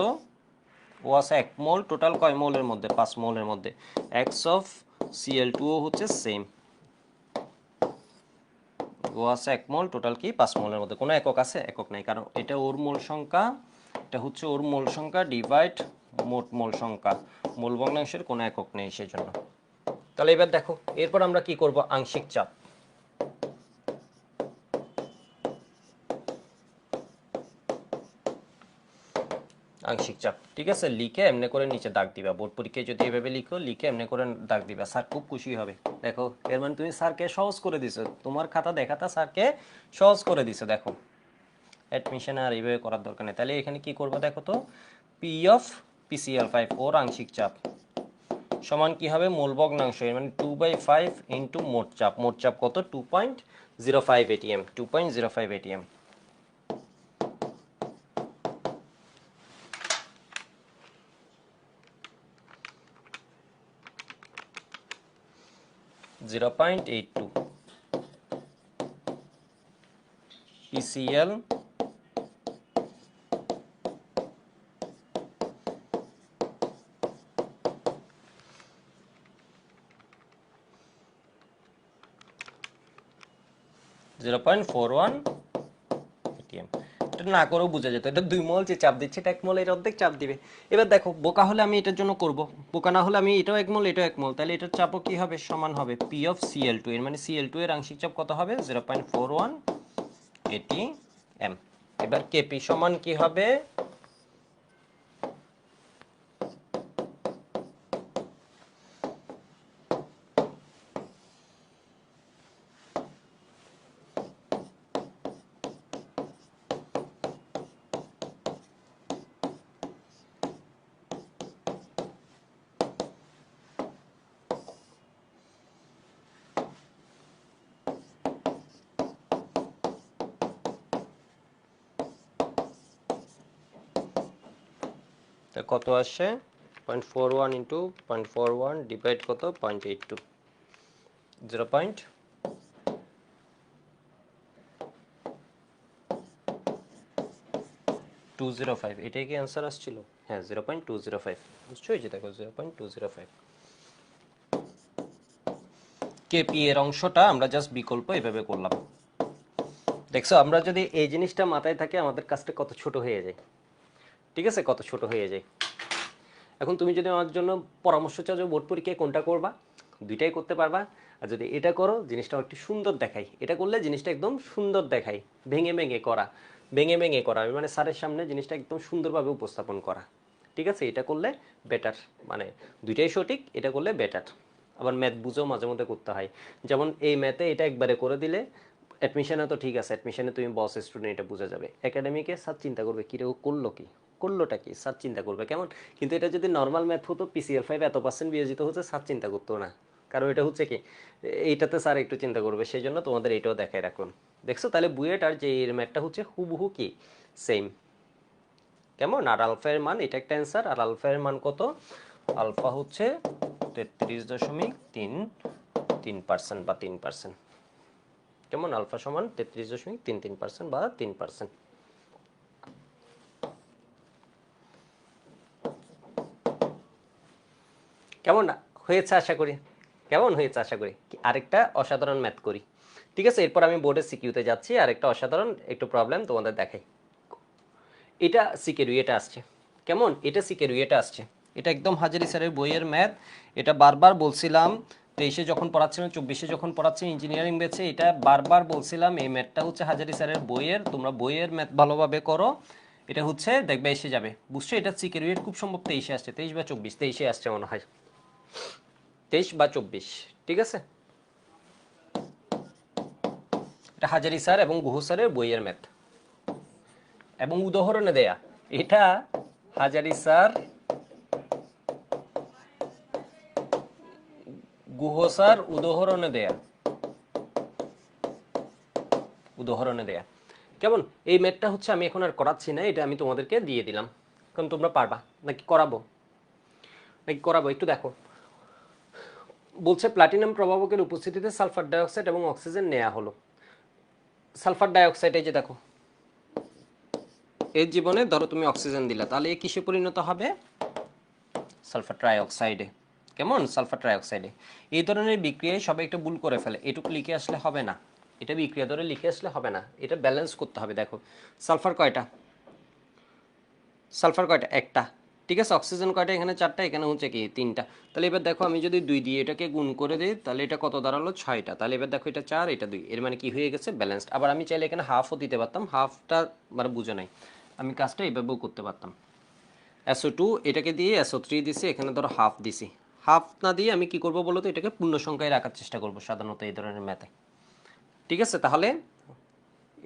ও আছে 1 মোল, টোটাল কয় মোলের মধ্যে 5 মোলের মধ্যে, এক্স অফ Cl2 হচ্ছে সেম, ও আছে 1 মোল, টোটাল কি 5 মোলের মধ্যে, কোনো একক আছে, একক নাই, কারণ এটা ওর মোল সংখ্যা, এটা হচ্ছে ওর মোল সংখ্যা ডিভাইড মোট মোল সংখ্যা, মোল ভগ্নাংশের কোনো একক নেই সেজন্য। তাহলে এবার দেখো এরপর আমরা কি করব, আংশিক চাপ, আংশিক চাপ। ঠিক আছে, লিখে এমনি করে নিচে দাগ দিবা, বোর্ড পরীক্ষায় যদি এভাবে লিখো, লিখে এমনি করে দাগ দিবা, স্যার খুব খুশি হবে। দেখো এর মানে তুমি স্যারকে সহজ করে দিছো, তোমার খাতা দেখাটা স্যারকে সহজ করে দিছো। দেখো অ্যাডমিশনে আর এইভাবে করার দরকার নেই। তাহলে এখানে কি করবো দেখো তো, পি অফ PCl5 ওর আংশিক চাপ সমান কি হবে, মোল ভগ্নাংশ, এর মানে 2/5 ইন্টু মোট চাপ, মোট চাপ কত 2.05 ATM, 2.05 ATM। 0.82 PCl 0.41 atm। এটা না করেও বোঝা যেত এটা 2 মোল যে চাপ দিচ্ছে এটা 1 মোল এর অর্ধেক চাপ দিবে। এবার দেখো বোকা হলে আমি এটার জন্য করব, বোকা না হলে আমি এটাও 1 মোল এটাও 1 মোল, তাহলে এটার চাপও কি হবে সমান হবে P অফ Cl2, এর মানে Cl2 এর আংশিক চাপ কত হবে 0.41 atm। এবার Kp সমান কি হবে তা কত আসে 0.41 ইনটু 0.41 ডিভাইড কত 0.82 0.205 এটাই কি অ্যান্সার আসছিল? হ্যাঁ 0.205 বুঝছো, এই যে দেখো 0.205। কেপি এর অংশটা আমরা জাস্ট বিকল্প এভাবে করলাম। দেখছো আমরা যদি এই জিনিসটা মাথায় থাকে আমাদের কাজটা কত ছোট হয়ে যায়, ঠিক আছে, কত ছোট হয়ে যায়। এখন তুমি যদি আমার জন্য পরামর্শ চাও যে বোর্ড পরীক্ষায় কোনটা করবা, দুইটাই করতে পারবা। আর যদি এটা করো জিনিসটা একটু সুন্দর দেখাই, এটা করলে জিনিসটা একদম সুন্দর দেখাই, ভেঙে ভেঙে করা, ভেঙে ভেঙে করা, মানে স্যারের সামনে জিনিসটা একদম সুন্দরভাবে উপস্থাপন করা, ঠিক আছে, এটা করলে বেটার, মানে দুইটাই সঠিক, এটা করলে বেটার। আবার ম্যাথ বুঝেও মাঝে মধ্যে করতে হয়, যেমন এই ম্যাথে এটা একবারে করে দিলে অ্যাডমিশনে তো ঠিক আছে, অ্যাডমিশনে তুমি বস স্টুডেন্ট এটা বোঝা যাবে, একাডেমিকে স্যার চিন্তা করবে কী রে ও করলো কি, করলোটা কি স্যার চিন্তা করবে কেমন। কিন্তু এটা যদি নর্মাল ম্যাথ হতো PCL5 এত % বিয়োজিত হচ্ছে স্যার চিন্তা করতো না, কারণ এটা হচ্ছে কি এইটাতে স্যার একটু চিন্তা করবে, সেই জন্য তোমাদের এটাও দেখায় রাখুন। দেখছো তাহলে বুয়েট আর যে এর ম্যাথটা হচ্ছে হুবহু কি সেম, কেমন। আর আলফা এর মান এটা একটা অ্যান্সার, আর আলফা এর মান কত, আলফা হচ্ছে 33.33% বা 3%, কেমন, আলফা সমান 33.33% বা 3%। কেমন হয়েছে আশা করি, কেমন হয়েছে আশা করি। আরেকটা অসাধারণ ম্যাথ করি, ঠিক আছে, এরপর আমি বোর্ডের সিকিউতে যাচ্ছি, আরেকটা অসাধারণ একটু প্রবলেম তোমাদের দেখাই। এটা সিকেরু এটা আসছে, কেমন, এটা সিকেরু এটা আসছে, এটা একদম হাজারি স্যারের বইয়ের ম্যাথ। এটা বারবার বলছিলাম 23-এ যখন পড়াচ্ছিলাম, 24-এ যখন পড়াচ্ছি ইঞ্জিনিয়ারিং ব্যাচে, এটা বারবার বলছিলাম এই ম্যাথটা হচ্ছে হাজারি স্যারের বইয়ের, তোমরা বইয়ের ম্যাথ ভালোভাবে করো, এটা হচ্ছে দেখবে এসে যাবে, বুঝছো। এটা সিকেরু খুব সম্ভব 23-এ আসছে, 23 বা 24, 23-এ আসছে মনে হয়, 23 বা 24, ঠিক আছে। এটা হাজারি স্যার এবং গুহ স্যারের বইয়ের ম্যাথ এবং উদাহরণে দেয়া, এটা হাজারি স্যার গুহ স্যার উদাহরণে দেয়া, উদাহরণে দেয়া, কেমন। এই ম্যাথটা হচ্ছে আমি এখন আর করাচ্ছি না, এটা আমি তোমাদেরকে দিয়ে দিলাম, কারণ তোমরা পারবা নাকি করাবো, নাকি করাবো একটু দেখো। বলছে প্লাটিনাম প্রভাবকের উপস্থিতিতে সালফার ডাইঅক্সাইড এবং অক্সিজেন নেওয়া হলো। সালফার ডাইঅক্সাইড এই যে দেখো, এর জীবনে ধরো তুমি অক্সিজেন দিলা, তাহলে এ কিসে পরিণত হবে, সালফার ট্রাইঅক্সাইডে, কেমন, সালফার ট্রাইঅক্সাইডে। এই ধরনের বিক্রিয়ায় সবাই একটু ভুল করে ফেলে, এটুকু লিখে আসলে হবে না, এটা বিক্রিয়া ধরে লিখে আসলে হবে না, এটা ব্যালেন্স করতে হবে। দেখো সালফার কয়টা, সালফার কয়টা, একটা, ঠিক আছে, অক্সিজেন কয়টা, এখানে 4টা, এখানে হচ্ছে কি 3টা। তাহলে এবার দেখো আমি যদি 2 দিয়ে এটাকে গুণ করে দিই তাহলে এটা কত দাঁড়ালো 6টা, তাহলে এবার দেখো এটা 4 এটা 2, এর মানে কি হয়ে গেছে ব্যালেন্সড। আবার আমি চাইলে এখানে হাফও দিতে পারতাম, হাফটা মানে বুঝে নাই, আমি কাজটা এইভাবেও করতে পারতাম। SO2 এটাকে দিয়ে SO3 দিছি, এখানে ধরো হাফ দিছি, হাফ না দিয়ে আমি কি করব বলো তো, এটাকে পূর্ণ সংখ্যায় রাখার চেষ্টা করব সাধারণত এই ধরনের ম্যাথে, ঠিক আছে। তাহলে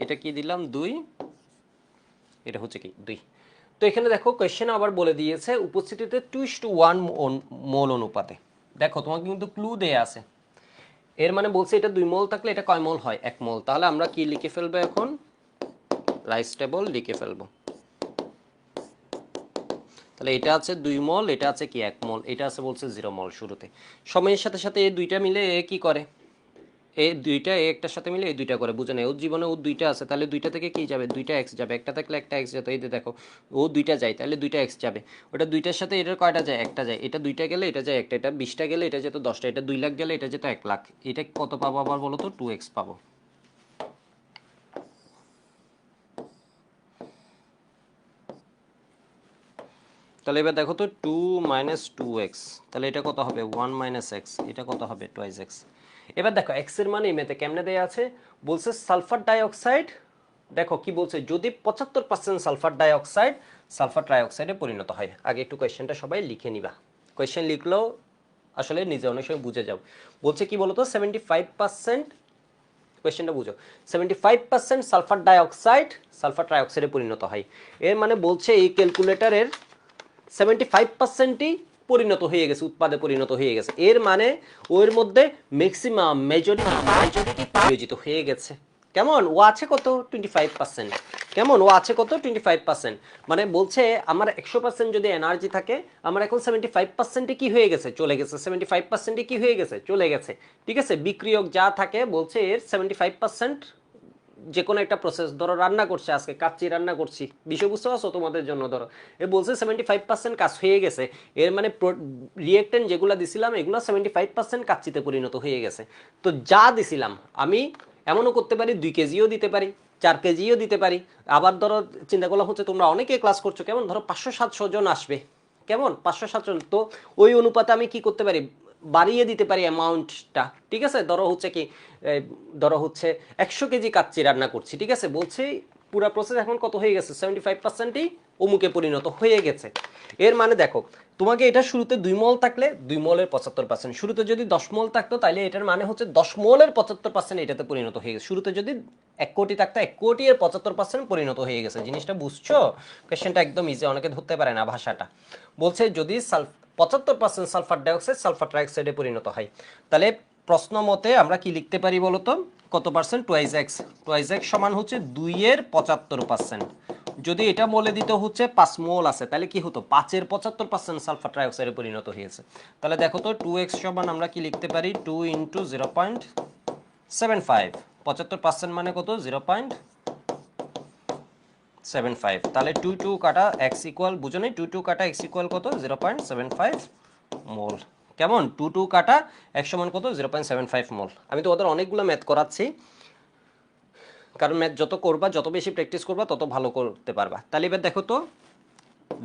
এটা কি দিলাম 2, এটা হচ্ছে কি 2। তো এখানে দেখো কোয়েশ্চেন আবার বলে দিয়েছে উপস্থিতিতে 2:1 মোল অনুপাতে। দেখো তোমাকে কিন্তু ক্লু দেয়া আছে, এর মানে বলছে এটা 2 মোল থাকলে এটা কয় মোল হয়, 1 মোল। তাহলে আমরা কি লিখে ফেলবো এখন, রাইস টেবল লিখে ফেলবো। তাহলে এটা আছে 2 মোল, এটা আছে কি 1 মোল, এটা আছে বলছে 0 মোল শুরুতে। সময়ের সাথে সাথে এই দুইটা মিলে এ কি করে, এই দুইটা এ একটার সাথে মিলে এই দুইটা করে, বুঝে নেই, ওর জীবনে ও দুইটা আছে, তাহলে দুইটা থেকে কি যাবে, দুইটা এক্স যাবে, একটা থাকলে একটা এক্স যেত, এই যে দেখো ও দুইটা যায় তাহলে দুইটা এক্স যাবে, ওটা দুইটার সাথে এটার কয়টা যায়, একটা যায়, এটা দুইটা গেলে এটা যায় একটা, এটা 20টা গেলে এটা যেত 10টা, এটা 2 লাখ গেলে এটা যেত 1 লাখ, এটা কত পাবো আবার বলো তো, 2x পাবো, তাহলে এবার দেখো তো 2 মাইনাস 2x, তাহলে এটা কত হবে 1 মাইনাস x, এটা কত হবে 2x। এবার দেখো x এর মান এমনিতে কেমনে দেয়া আছে, বলছে সালফার ডাইঅক্সাইড, দেখো কি বলছে, যদি 75% সালফার ট্রাইঅক্সাইডে পরিণত হয়। আগে একটু কোয়েশ্চেনটা সবাই লিখে নিবা, কোয়েশ্চেন লিখলেও আসলে নিজে অনেক সময় বুঝে যাও। বলছে কি বলতো 75%, কোয়েশ্চেনটা বুঝো, 75% সালফার ট্রাইঅক্সাইডে পরিণত হয়। এর মানে বলছে এই ক্যালকুলেটরের 75%ই পরিণত হয়ে গেছে, উৎপাদে পরিণত হয়ে গেছে। এর মানে ওর মধ্যে ম্যাক্সিমাম মেজরিটি প্রয়োজিত হয়ে গেছে। কেমন ও আছে কত 25%, কেমন ও আছে কত 25%, মানে বলছে আমার 100% যদি এনার্জি থাকে, আমার এখন 75%ই কি হয়ে গেছে, চলে গেছে, 75%ই কি হয়ে গেছে, চলে গেছে। ঠিক আছে, বিক্রিয়ক যা থাকে বলছে এর 75% যে কোনো একটা প্রসেস, ধরো রান্না করছে, আজকে কাচ্চি রান্না করছি, বিষয় বুঝতে পারছো তোমাদের জন্য, ধরো এ বলছে 75% কাজ হয়ে গেছে। এর মানে রিয়েক্টেন্ট যেগুলো দিছিলাম এগুলো 75% কাচ্চিতে পরিণত হয়ে গেছে। তো যা দিছিলাম আমি এমনও করতে পারি 2 কেজিও দিতে পারি, 4 কেজিও দিতে পারি। আবার ধরো চিন্তা করলাম হচ্ছে তোমরা অনেকে ক্লাস করছো, কেমন ধরো 500-700 জন আসবে, কেমন 500-700 জন, তো ওই অনুপাতে আমি কি করতে পারি, বাড়িয়ে দিতে পারি অ্যামাউন্টটা। ঠিক আছে, ধরো হচ্ছে কি, ধরো হচ্ছে 100 কেজি কাচ্চি রান্না করছি, ঠিক আছে, বলছি পুরো প্রসেস এখন কত হয়ে গেছে, 75%ই অমুকে পরিণত হয়ে গেছে। এর মানে দেখো তোমাকে এটা শুরুতে 2 মল থাকলে 2 মলের 75%, শুরুতে যদি 10 মল থাকতো তাহলে এটার মানে হচ্ছে 10 মলের 75% এটাতে পরিণত হয়ে গেছে। শুরুতে যদি 1 কোটি থাকতো 1 কোটি এর 75% পরিণত হয়ে গেছে। জিনিসটা বুঝছো, কোশ্চেনটা একদম ইজি, অনেকে ধরতে পারে না ভাষাটা। বলছে যদি 75% সালফার ট্রাইঅক্সাইডে পরিণত হয়, তাহলে প্রশ্ন মতে আমরা কি লিখতে পারি বলতো, কত পার্সেন্ট, টুয়াইজ এক্স সমান হচ্ছে 2 এর 75%। যদি এটা বলে দিতে হচ্ছে 5 মোল আছে, তাহলে কি হতো 5 এর 75% সালফার ট্রাইঅক্সাইডে পরিণত হয়েছে। তাহলে দেখো তো 2x সমান আমরা কি লিখতে পারি, 2 ইন্টু 0.75, 75% মানে কত 0.75, তাহলে 2 কাটা x ইকুয়াল, বুঝো নি 2 কাটা x ইকুয়াল কত 0.75 মোল। কেমন 2 কাটা x সমান কত 0.75 মোল। আমি তো ওদের অনেকগুলো ম্যাথ করাচ্ছি, কারণ ম্যাথ যত করবা, যত বেশি প্র্যাকটিস করবা, তত ভালো করতে পারবা। তাহলে এবার দেখো তো,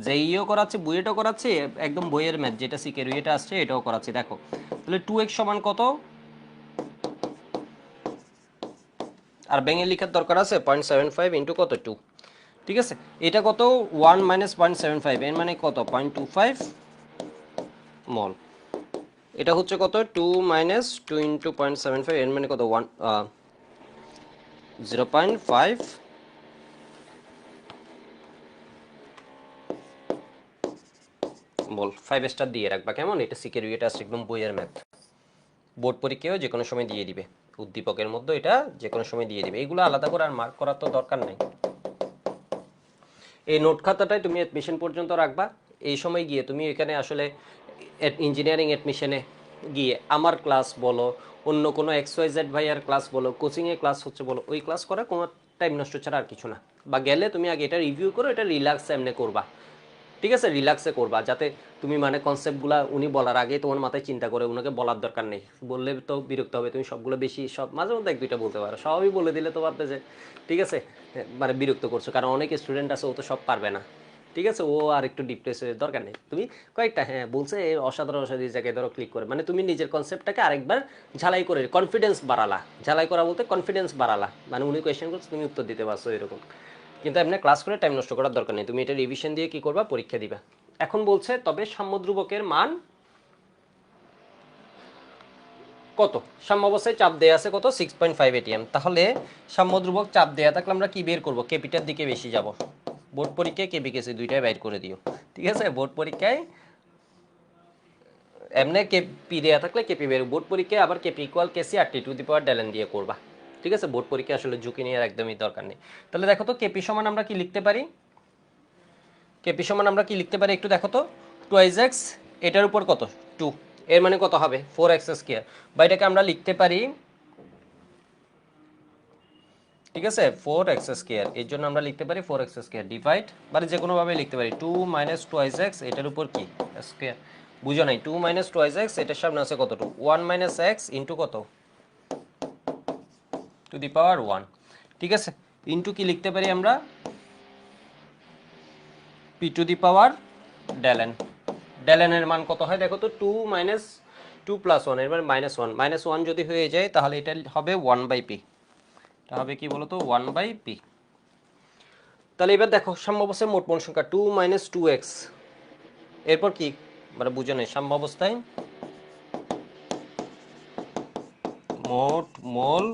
যেইও করাচ্ছি বুয়েটও করাচ্ছি, একদম বইয়ের ম্যাথ যেটা সিকের এটা আসছে এটাও করাচ্ছি। দেখো তাহলে 2x সমান কত, আর ব্যাঙে লিখার দরকার আছে 0.75 ইন্টু কত 2, ঠিক আছে, এটা কত 1 মাইনাস 0.75, এর মানে কত 0.25 মল। এটা হচ্ছে কত 2 মাইনাস 2 ইন্টু 0.75, এর মানে কত 0.5 বল। 5 স্টার দিয়ে রাখবা, কেমন, এটা সিকের এটা আসছে একদম বইয়ের ম্যাথ, বোর্ড পরীক্ষায়ও যে কোনো সময় দিয়ে দিবে, উদ্দীপকের মধ্যে এটা যে কোনো সময় দিয়ে দিবে, এগুলো আলাদা করে আর মার্ক করার তো দরকার নেই। এই নোট খাতাটাই তুমি অ্যাডমিশন পর্যন্ত রাখবা। এই সময় গিয়ে তুমি এখানে আসলে ইঞ্জিনিয়ারিং অ্যাডমিশনে গিয়ে আমার ক্লাস বলো, অন্য কোনো XYZ ভাইয়ার ক্লাস বলো, কোচিংয়ে ক্লাস হচ্ছে বলো, ওই ক্লাস করা কোনো টাইম নষ্ট ছাড়া আর কিছু না। বা গেলে তুমি আগে এটা রিভিউ করো, এটা রিল্যাক্স এমনি করবা, ঠিক আছে, রিল্যাক্সে করবা, যাতে তুমি মানে কনসেপ্টগুলো উনি বলার আগে তোমার মাথায় চিন্তা করে, ওনাকে বলার দরকার নেই, বললে তো বিরক্ত হবে, তুমি সবগুলো বেশি সব মাঝে মধ্যে 1-2টা বলতে পারো, সবই বলে দিলে তো ভাববে যে ঠিক আছে মানে বিরক্ত করছো, কারণ অনেক স্টুডেন্ট আছে ও তো সব পারবে না, ঠিক আছে, ও আর একটু ডিপ্রেস হয়ে দরকার নেই, তুমি কয়েকটা হ্যাঁ বলছে এই অসাধারণ অসাধারণ জায়গায় ধরো ক্লিক করে, মানে তুমি নিজের কনসেপ্টটাকে আরেকবার ঝালাই করে কনফিডেন্স বাড়ালা, ঝালাই করা বলতে কনফিডেন্স বাড়ালা, মানে উনি কোয়েশ্চেন করছে তুমি উত্তর দিতে পারছো এরকম। কিন্তু এমনি ক্লাস করে টাইম নষ্ট করার দরকার নেই, তুমি এটা রিভিশন দিয়ে কি করবা, পরীক্ষা দিবা। এখন বলছে তবে সাম্যধ্রুবকের মান কত, সাম্যাবস্থায় চাপ দেয়া আছে কত 6.5 ATM, তাহলে সাম্যধ্রুবক চাপ দেয়া থাকলে আমরা কি বের করব, কেপিটার দিকে বেশি যাব। বোর্ড পরীক্ষায় কেপি কেসি দুইটাই বাইর করে দিও, ঠিক আছে, বোর্ড পরীক্ষায় এমনি কেপি দেয়া থাকলে কেপি বের, বোর্ড পরীক্ষায় আবার কেপি ইকুয়াল কেসি আর T⁴ দিয়ে করবা, ঠিক আছে, বোর্ড পরীক্ষা আসলে ঝুঁকি নেওয়ার একদমই দরকার নেই। তাহলে দেখো তো কেপি সমান আমরা কি লিখতে পারি, কেপি সমান আমরা কি লিখতে পারি একটু দেখো তো, 2x এটার উপর কত 2, এর মানে কত হবে 4x², বা এটাকে আমরা লিখতে পারি, ঠিক আছে 4x², এর জন্য আমরা লিখতে পারি 4x² ডিভাইড, মানে যে কোনো ভাবে লিখতে পারি 2 মাইনাস 2x এটার উপর কি স্কয়ার, বুঝো নাই 2 মাইনাস 2x এটার সামনে আছে কতটুকু 1 মাইনাস x ইন্টু কত টু দি পাওয়ার 1, ঠিক আছে, ইন্টু কি লিখতে পারি আমরা p to the power del N. Del N এর মান কত হয় দেখো তো, 2 মাইনাস 2 প্লাস 1 এর মানে -1, -1 যদি হয়ে যায় তাহলে এটা হবে 1/p, এটা হবে কি বলতো 1/p। তাহলে এবার দেখো সাম্যাবস্থায় মোট মোল সংখ্যা 2 মাইনাস 2x, এরপর কি মানে বুঝে নেই, সাম্যাবস্থায় মোট মোল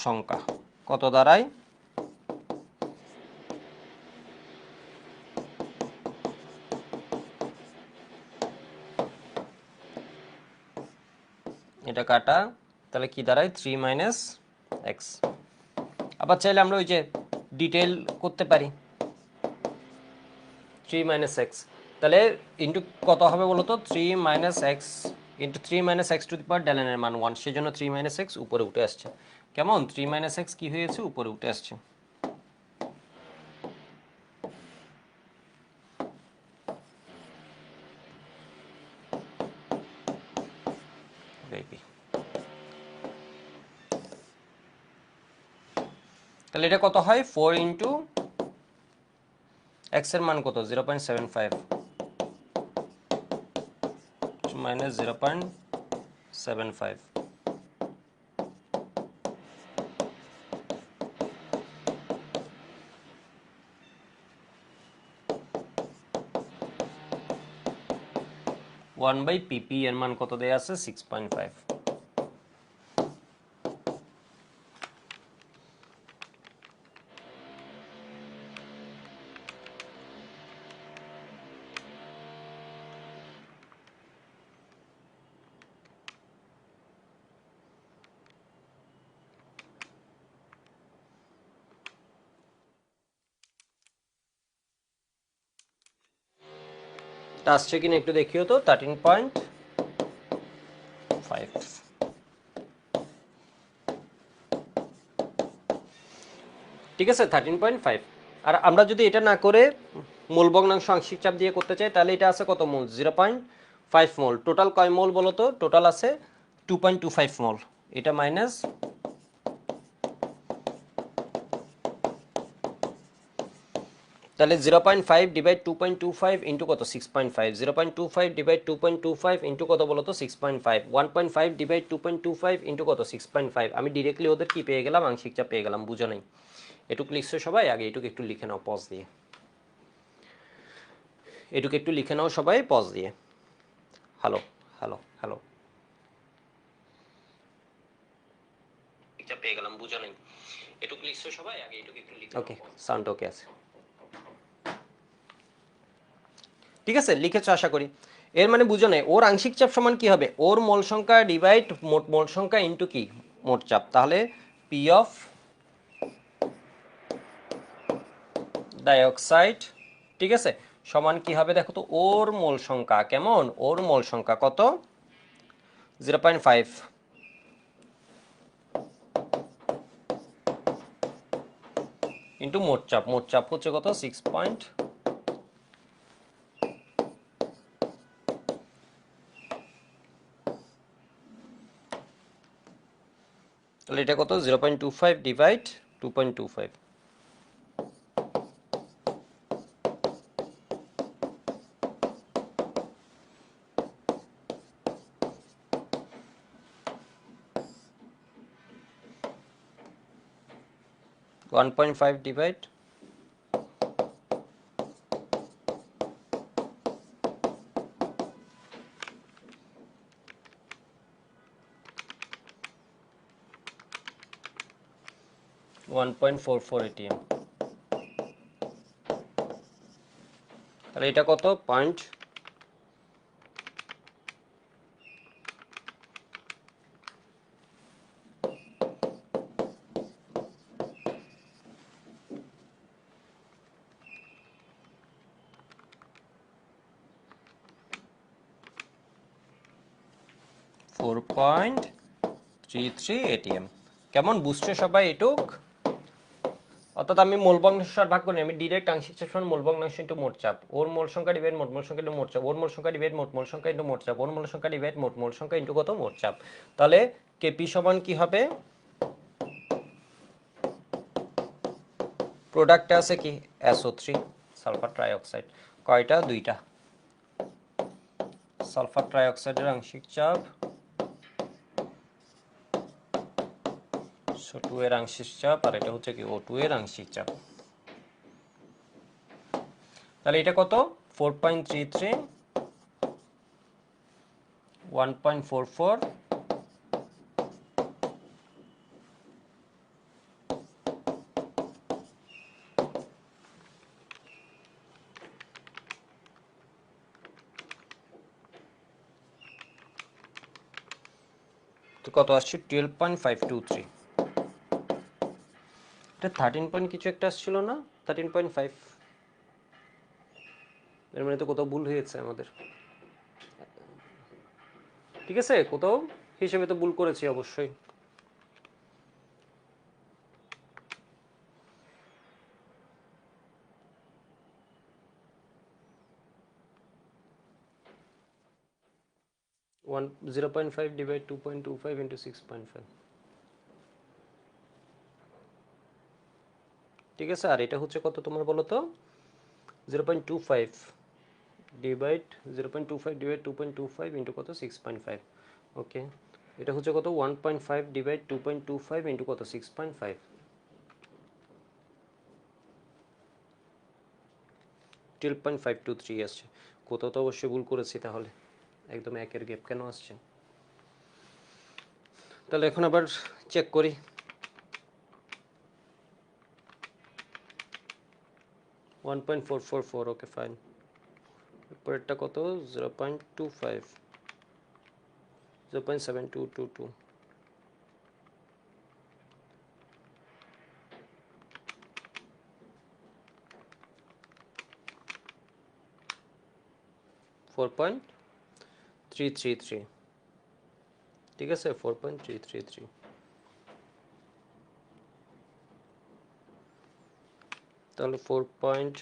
সংখ্যা কত দাঁড়ায়, এটা কাটা, তাহলে কি দাঁড়ায় 3 মাইনাস এক্স। আবার চাইলে আমরা ওই যে ডিটেল করতে পারি 3 মাইনাস এক্স, তাহলে ইন্টু কত হবে বলতো 3 minus X into 3 minus x to the power del N এর মান 1, সেই জন্য 3 মাইনাস এক্স উপরে উঠে আসছে। কেমন 3 মাইনাস এক্স কি হয়েছে উপরে উঠে আসছে। তাহলে এটা কত হয় 4 ইন্টু এক্স এর মান কত 0.75 মাইনাস 0.75, ওয়ান বাই পিপি এর মান কত দেয়া আছে 6.5। আসছে কিনা একটু দেখিও তো 13.5। ঠিক আছে 13.5। আর আমরা যদি এটা না করে মূল ভগ্নাংশ আংশিক চাপ দিয়ে করতে চাই তাহলে এটা আছে কত মোল 0.5 মোল। টোটাল কয় মোল বলো তো, টোটাল আছে 2.25 মোল। এটা মাইনাস তাহলে 0.5 ডিভাইড 2.25 ইন্টু কত 6.5, 0.25 ডিভাইড 2.25 ইন্টু কত বলো তো 6.5, 1.5 ডিভাইড 2.25 ইন্টু কত 6.5। আমি ডিরেক্টলি ওদের কি পেয়ে গেলাম আংশিক চাপ পেয়ে গেলাম, বুঝো নাই। এটুকু লিখছো সবাই, আগে এটুকু একটু লিখে নাও পজ দিয়ে, এটুকু একটু লিখে নাও সবাই পজ দিয়ে। হ্যালো হ্যালো হ্যালো, পেয়ে গেলাম বুঝো নাই, এটুকু লিখছো সবাই, আগে এটুকু একটু লিখে ওকে সাউন্ড ওকে আছে, ঠিক আছে লিখেছো আশা করি। এর মানে বুঝো নাই ওর আংশিক চাপ সমান কি হবে, ওর মোল সংখ্যা ডিভাইড মোট মোল সংখ্যা ইন্টু কি মোট চাপ। তাহলে পি অফ ডাইঅক্সাইড, ঠিক আছে, সমান কি হবে দেখো তো, ওর মোল সংখ্যা কেমন, ওর মোল সংখ্যা কত 0.5 ইন্টু মোট চাপ, মোট চাপ হচ্ছে কত 6 পয়েন্ট, তাহলে এটা কত 0.25 ডিভাইড 2.25, 1.5 ডিভাইড 1.44 ATM। তাহলে এটা কত পয়েন্ট 4.33 ATM। কেমন বুঝছো সবাই এটুক? অর্থাৎ আমি মূল ভগ্নাংশ আর ভাগ করি, আমি ডিরেক্ট আংশিক চাপ সমান মূল ভগ্নাংশ ইন্টু মোট চাপ, ওর মোল সংখ্যা ডিভাইড মোট মোল সংখ্যা ইন্টু মোট চাপ, ওর মোল সংখ্যা ডিভাইড মোট মোল সংখ্যা ইন্টু মোট চাপ, ওর মোল সংখ্যা ডিভাইড মোট মোল সংখ্যা ইন্টু কত মোট চাপ। তাহলে কেপি সমান কি হবে, প্রোডাক্টে আছে কি SO3, সালফার ট্রাইঅক্সাইড। কয়টা? দুইটা। সালফার ট্রাইঅক্সাইডের আংশিক চাপ SO2 এর আংশিক চাপ, আর এটা হচ্ছে কি O2 এর আংশিক চাপ। তাহলে এটা কত? 4.33, 1.44, তো কত আসছে? 12.523। এটা 13 পয়েন্ট কিছু একটা আসছিল না? 13.5। এর মানে তো কোথাও ভুল হয়েছে আমাদের। ঠিক আছে, কোথাও হিসেবে তো ভুল করেছি অবশ্যই। One 0.5 divide 2.25 into 6.5। ঠিক আছে, আর এটা হচ্ছে কত তোমার বলো তো? 0.25 ডিভাইড 0.25 ডিভাইড 2.25 ইন্টু কত? 6.5। ওকে, এটা হচ্ছে কত? 1.5 ডিভাইড 2.25 ইন্টু কত? 6.5। 12.523 আসছে। কোথাও তো অবশ্যই ভুল করেছি, তাহলে একদম একের গ্যাপ কেন আসছে? তাহলে এখন আবার চেক করি। 1.444, ওকে ফাইন। পরেরটা কত? 0.25, 0.7222, 4.333। ঠিক আছে, 4.333। তাহলে 4 পয়েন্ট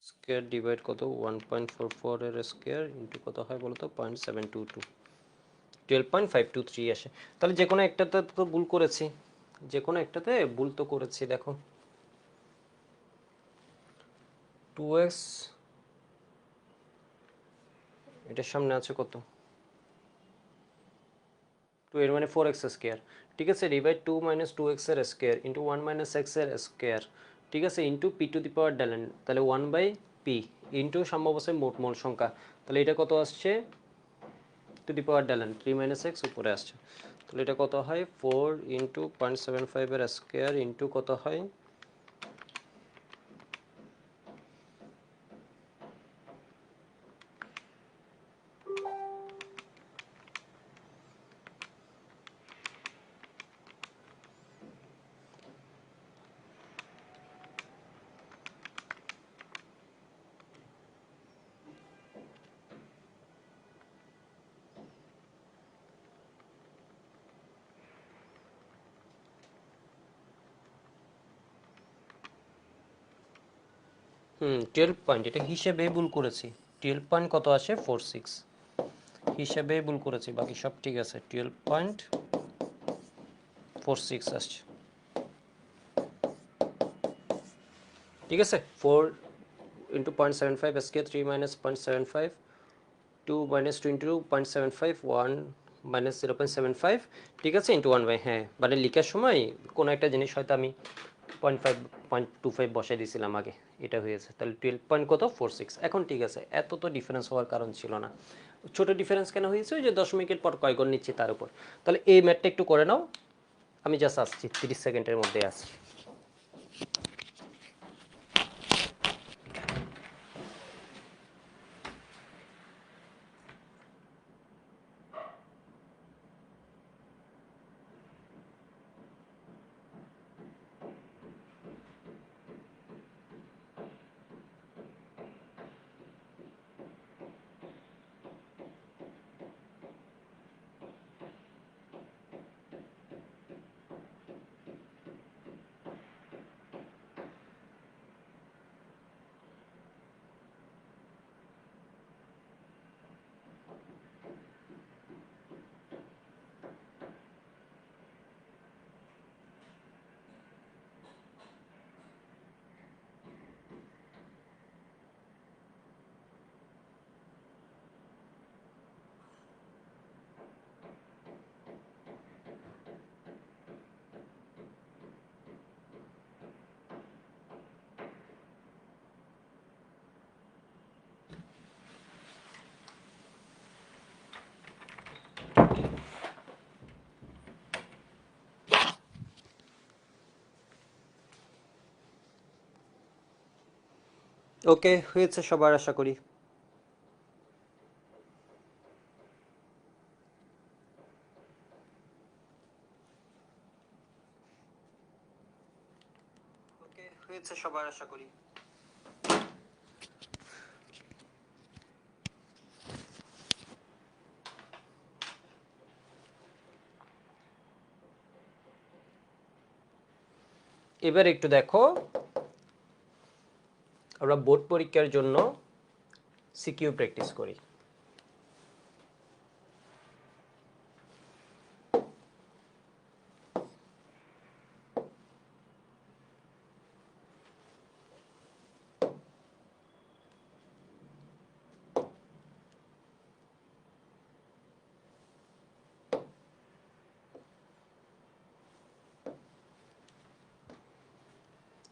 স্কোয়ার ডিভাইড কত? 1.44 এর স্কোয়ার ইন্টু কত হয় বলো তো? 0.722, 12.523 আসে। তাহলে যে কোনো একটাতে তো ভুল করেছি, যে কোনো একটাতে ভুল তো করেছি। দেখো 2x, এটার সামনে আছে কত? 2 এর মানে 4x স্কোয়ার। ঠিক আছে, ডিভাইড 2 মাইনাস 2x এর স্কোয়ার ইন্টু 1 মাইনাস x এর স্কোয়ার। ঠিক আছে, into p to the power ডেলেন, তাহলে 1 বাই p ইন্টু সাম্যাবস্থায় মোট মোল সংখ্যা। তাহলে এটা কত আসছে? Two the power ডেলেন 3 minus x উপরে আসছে। তাহলে এটা কত হয়? 4 ইন্টু 0.75 এর স্কোয়ার ইন্টু কত হয়? হুম, 12 পয়েন্ট, এটা হিসেবে ভুল করেছি। 12 পয়েন্ট কত আসে? 46। হিসেবে ভুল করেছি, বাকি সব ঠিক আছে। 12.46 আসছে। ঠিক আছে, 4 into 0.75 square, 3 minus 0.75, 2 minus 2 into 0.75, 1 minus 0.75। ঠিক আছে, ইন্টু 1 বাই, হ্যাঁ মানে লিখার সময় কোনো একটা জিনিস হয়তো আমি 0.5 0.25 বসাই দিয়েছিলাম আগে, এটা হয়েছে। তাহলে 12 পয়েন্ট কত? 46। এখন ঠিক আছে, এত তো ডিফারেন্স হওয়ার কারণ ছিল না। ছোট ডিফারেন্স কেন হয়েছে? ওই যে দশমিকের পর কয় ঘর নিচ্ছি তার উপর। তাহলে এই ম্যাথটা একটু করে নাও, আমি জাস্ট আসছি, 30 সেকেন্ডের মধ্যে আসছি। ওকে হয়েছে সবার আশা করি। ওকে হয়েছে সবার আশা করি। এবার একটু দেখো, আমরা বোর্ড পরীক্ষার জন্য সিকিউ প্র্যাকটিস করি।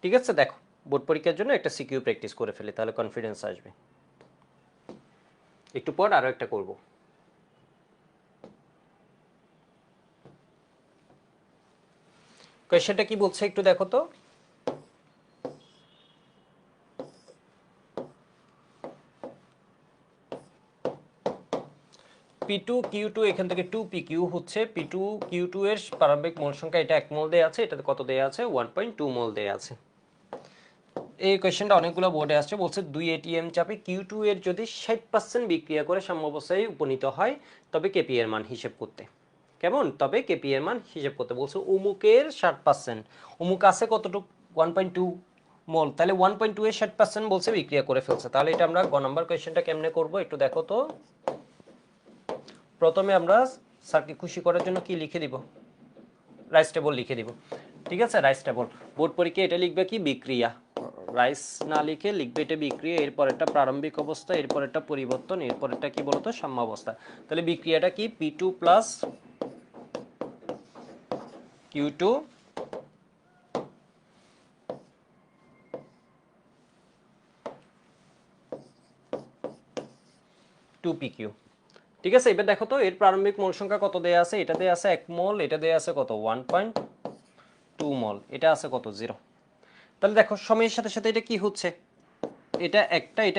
ঠিক আছে, দেখো বোর্ড পরীক্ষার জন্য একটা সিকিউ প্র্যাকটিস করে ফেলি, তাহলে কনফিডেন্স আসবে। একটু পর আরো একটা করব। কোয়েশ্চেনটা কি বলছে একটু দেখো তো। P2Q2 এখান থেকে 2PQ হচ্ছে P2Q2 এর প্রারম্ভিক মোল সংখ্যা, এটা 1 মোল দেয়া আছে, এটাতে কত দেয়া আছে 1.2 মোল দেয়া আছে। এই কোয়েশ্চেনটা অনেকগুলো বোর্ডে আসছে, বলছে 2 এটিএম চাপে Q2 এর যদি 60% বিক্রিয়া করে সাম্যাবস্থায় উপনীত হয় তবে কেপি এর মান হিসেব করতে। কেমন? তবে কেপি এর মান হিসেব করতে বলছে। অমুকের 60%, অমুক আছে কতটুকু 1.2 মোল, তাহলে 1.2 এর 60% বলছে বিক্রিয়া করে ফেলছে। তাহলে এটা আমরা গ নাম্বার কোয়েশ্চেনটা কেমনে করব একটু দেখো তো। প্রথমে আমরা স্যারকে খুশি করার জন্য কি লিখে দিব, রাইস টেবল লিখে দিব। ঠিক আছে, রাইস টেবল। বোর্ড পরীক্ষা এটা লিখবে কি বিক্রিয়া, রাইস না লিখে লিখবে এটা বিক্রিয়া, এরপর একটা প্রারম্ভিক অবস্থা, এরপর একটা পরিবর্তন, এরপর একটা কি বলতো সাম্যাবস্থা। তাহলে বিক্রিয়াটা কি P2 প্লাস Q2 2PQ। ঠিক আছে, এবার দেখো তো এর প্রারম্ভিক মোল সংখ্যা কত দেয়া আছে, এটা দেয়া আছে 1 মোল, এটা দেয়া আছে কত 1.2 মোল, এটা আছে কত 0। তাহলে দেখো সময়ের সাথে সাথে এটা কি হচ্ছে, এটা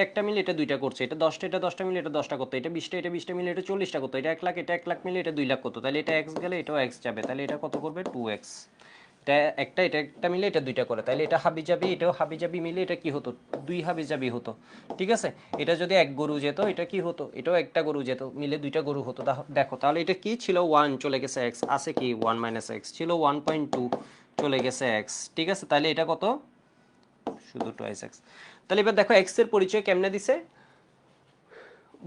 একটা মিলে এটা দুইটা করছে, এটা 10টা এটা 10টা মিলে এটা 10টা করতে, এটা 20টা এটা 20টা মিলে এটা 40টা করতে, এটা 1 লাখ এটা 1 লাখ মিলে এটা 2 লাখ করতে, তাহলে এটা x গেলে এটাও x যাবে, তাহলে এটা কত করবে 2x। এটা একটা মিলে এটা দুইটা করে, তাহলে এটা হাবিজাবি এটাও হাবিজাবি মিলে এটা কি হতো 2 হাবিজাবি হতো। ঠিক আছে, এটা যদি এক গরু যেত এটা কি হতো, এটাও একটা গরু যেত, মিলে দুইটা গরু হতো। দেখো তাহলে এটা কি ছিল 1 চলে গেছে x, আছে কি 1 মাইনাস x ছিল 1.2 চলে গেছে x। ঠিক আছে, তাহলে এটা কত শুধু 2x। তাহলে এবার দেখো x এর পরিচয় কেমনে দিছে,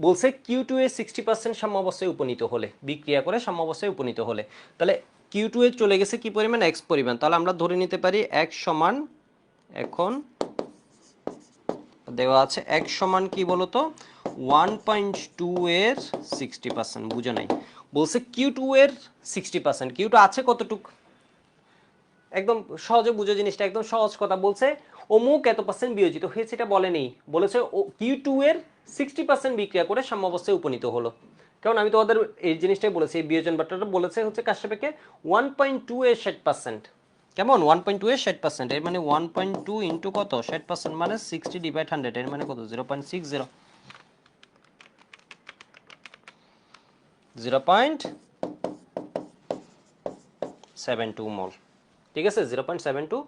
বলছে Q2 এর 60% সাম্যাবস্থায় উপনীত হলে, বিক্রিয়া করে সাম্যাবস্থায় উপনীত হলে। তাহলে Q2 এ চলে গেছে কি পরিমাণ x পরিমাণ, তাহলে আমরা ধরে নিতে পারি x সমান, এখন দেওয়া আছে x সমান কি বলতো 1.2 এর 60%, বুঝো নাই, বলছে Q2 এর 60%, Q2 আছে কতটুক, একদম সহজে বুঝো জিনিসটা, একদম সহজ কথা। বলছে অমুক এত পার্সেন্ট বিয়োজিত হয়েছে, এটা বলেনি, বলেছে Q2 এর 60% বিক্রিয়া করে সাম্যাবস্থায় উপনীত হলো। কারণ আমি তোমাদের এই জিনিসটাই বলেছি, এই বিয়োজন বার্তাটা বলেছে হচ্ছে কার সাপেক্ষে 1.2 এর 60%। কেমন 1.2 এর 60%, এর মানে 1.2 ইন্টু কত 60% মানে 60 ডিভাইড 100, এর মানে কত 0.60, 0.72 মোল। ঠিক আছে, 0.72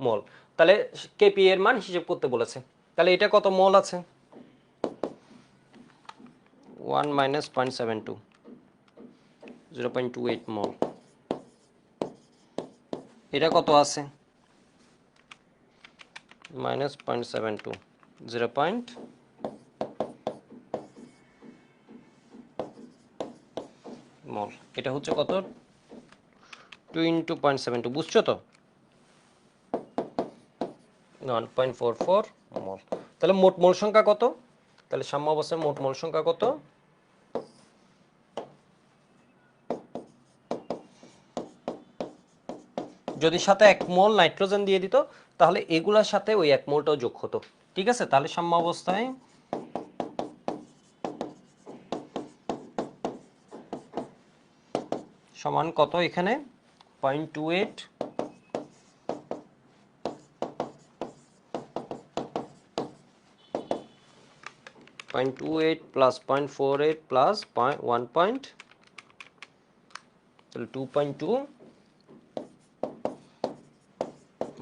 মোল। তাহলে কেপি এর মান হিসেব করতে বলেছে, তাহলে এটা কত মোল আছে 1 মাইনাস 0.72, 0.28 মোল। এটা কত আছে মাইনাস 0.72, 0. মোল। এটা হচ্ছে কত 2 ইন্টু 0.72, বুঝছো তো 1.44 মোল। তাহলে মোট মোল সংখ্যা কত, তাহলে সাম্য অবস্থায় মোট মোল সংখ্যা কত, যদি সাথে 1 মোল নাইট্রোজেন দিয়ে দিত তাহলে এগুলোর সাথে ওই 1 মোলটাও যোগ হতো। ঠিক আছে, তাহলে সাম্য অবস্থায় সমান কত, এখানে 0.28 . 0.28 প্লাস 0.48 প্লাস 1 পয়েন্ট, তাহলে 2.2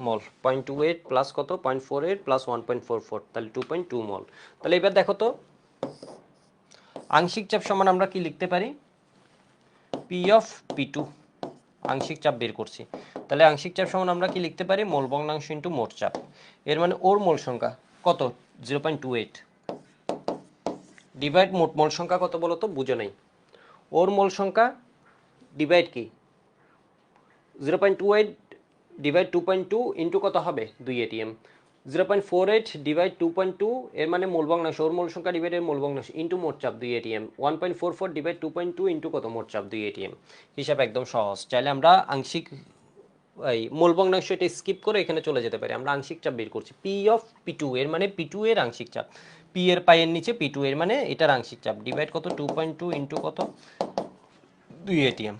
মল। 0.28 প্লাস কত, 0.48 প্লাস 1.44, তাহলে 2.2 মল। তাহলে এবার দেখো তো আংশিক চাপ সমান আমরা কি লিখতে পারি, পি অফ পি2, আংশিক চাপ বের করছি। তাহলে আংশিক চাপ সমান আমরা কি লিখতে পারি, মোল ভগ্নাংশ ইন্টু মোট চাপ। এর মানে ওর মোল সংখ্যা কত, 0.28 ডিভাইড মোট মোল সংখ্যা কত বলো তো, বুঝো নাই। ওর মোল সংখ্যা ডিভাইড কি, 0.28 ডিভাইড 2.2 ইন্টু কত হবে 2 এটিএম। 0.48 ডিভাইড 2.2 এর মানে মোল ভগ্নাংশ, ওর মোল সংখ্যা ডিভাইড এর মোল ভগ্নাংশ ইন্টু মোট চাপ 2 এটিএম। 1.44 ডিভাইড 2.2 ইন্টু কত, মোট চাপ 2 এটিএম। হিসাব একদম সহজ। চাইলে আমরা আংশিক এই মোল ভগ্নাংশ এটা স্কিপ করে এখানে চলে যেতে পারি। আমরা আংশিক চাপ বের করছি, পি অফ পি2 এর মানে পি2 এর আংশিক চাপ, পি এর পায়ের নিচে পি2 এর মানে এটার আংশিক চাপ, ডিভাইড কত 2.2 ইন্টু কত 2 এটিএম।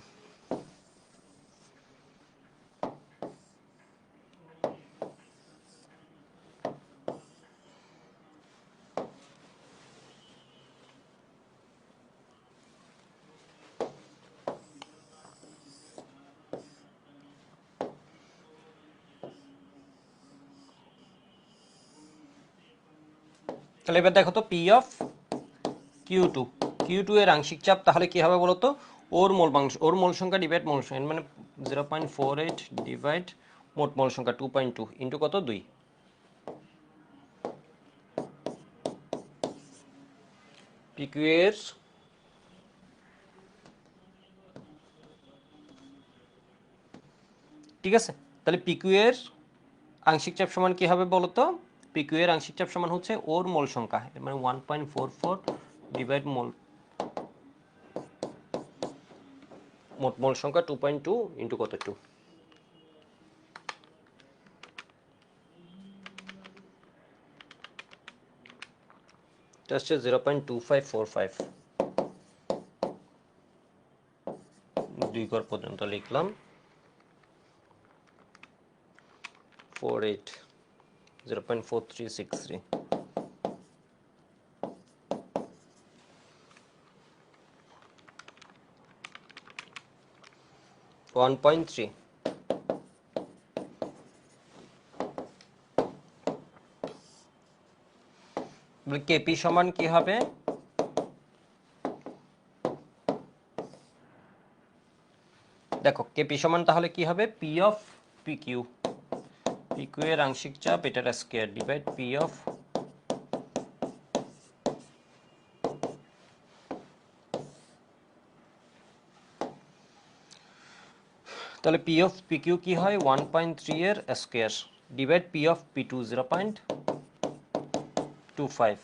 তাহলে এবার দেখো তো পি অফ কিউ2, কিউ2 এর আংশিক চাপ তাহলে কি হবে বলো তো, ওর মোল ভগ্নাংশ, ওর মোল সংখ্যা ডিভাইড মোল সংখ্যা, মানে 0.48 ডিভাইড মোট মোল সংখ্যা 2.2 ইন্টু কত 2। পিকিউ এর ঠিক আছে, তাহলে পিকিউ এর আংশিক চাপ সমান কি হবে বলো তো, পিকিউ এর আংশিক চাপ সমান হচ্ছে ওর মোল সংখ্যা, মানে 1.44 ডিভাইড মোল মোট মোল সংখ্যা 2.2 ইন্টু কত 2। এটা হচ্ছে 0.2545, 2 ঘর পর্যন্ত লিখলাম, 48 0.4363, 1.3। কেপি সমান কি হবে, দেখো কেপি সমান তাহলে কি হবে, পি অফ পিকিউ, পিকিউ এর আংশিক চাপ এটার স্কয়ার ডিভাইড পি অফ, তাহলে পি অফ পিকিউ কি হয় 1.3 এর স্কয়ার ডিভাইড পি অফ পি2 0.25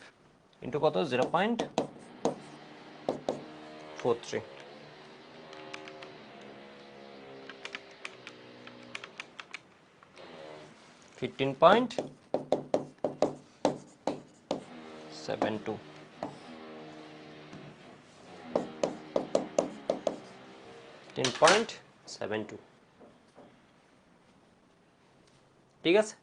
ইন্টু কত 0.43, 15.72, ঠিক আছে।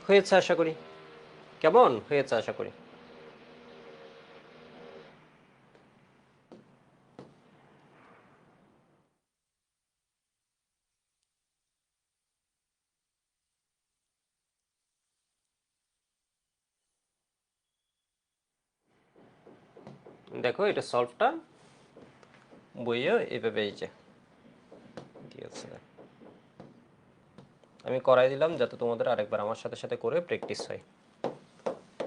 হয়েছে আশা করি, কেমন হয়েছে আশা করি। দেখো এটা সলভটা বইয়ে এভাবে এই যে দিয়েছে, আমি করাই দিলাম যাতে তোমাদের আরেকবার আমার সাথে সাথে করে প্র্যাকটিস হয়।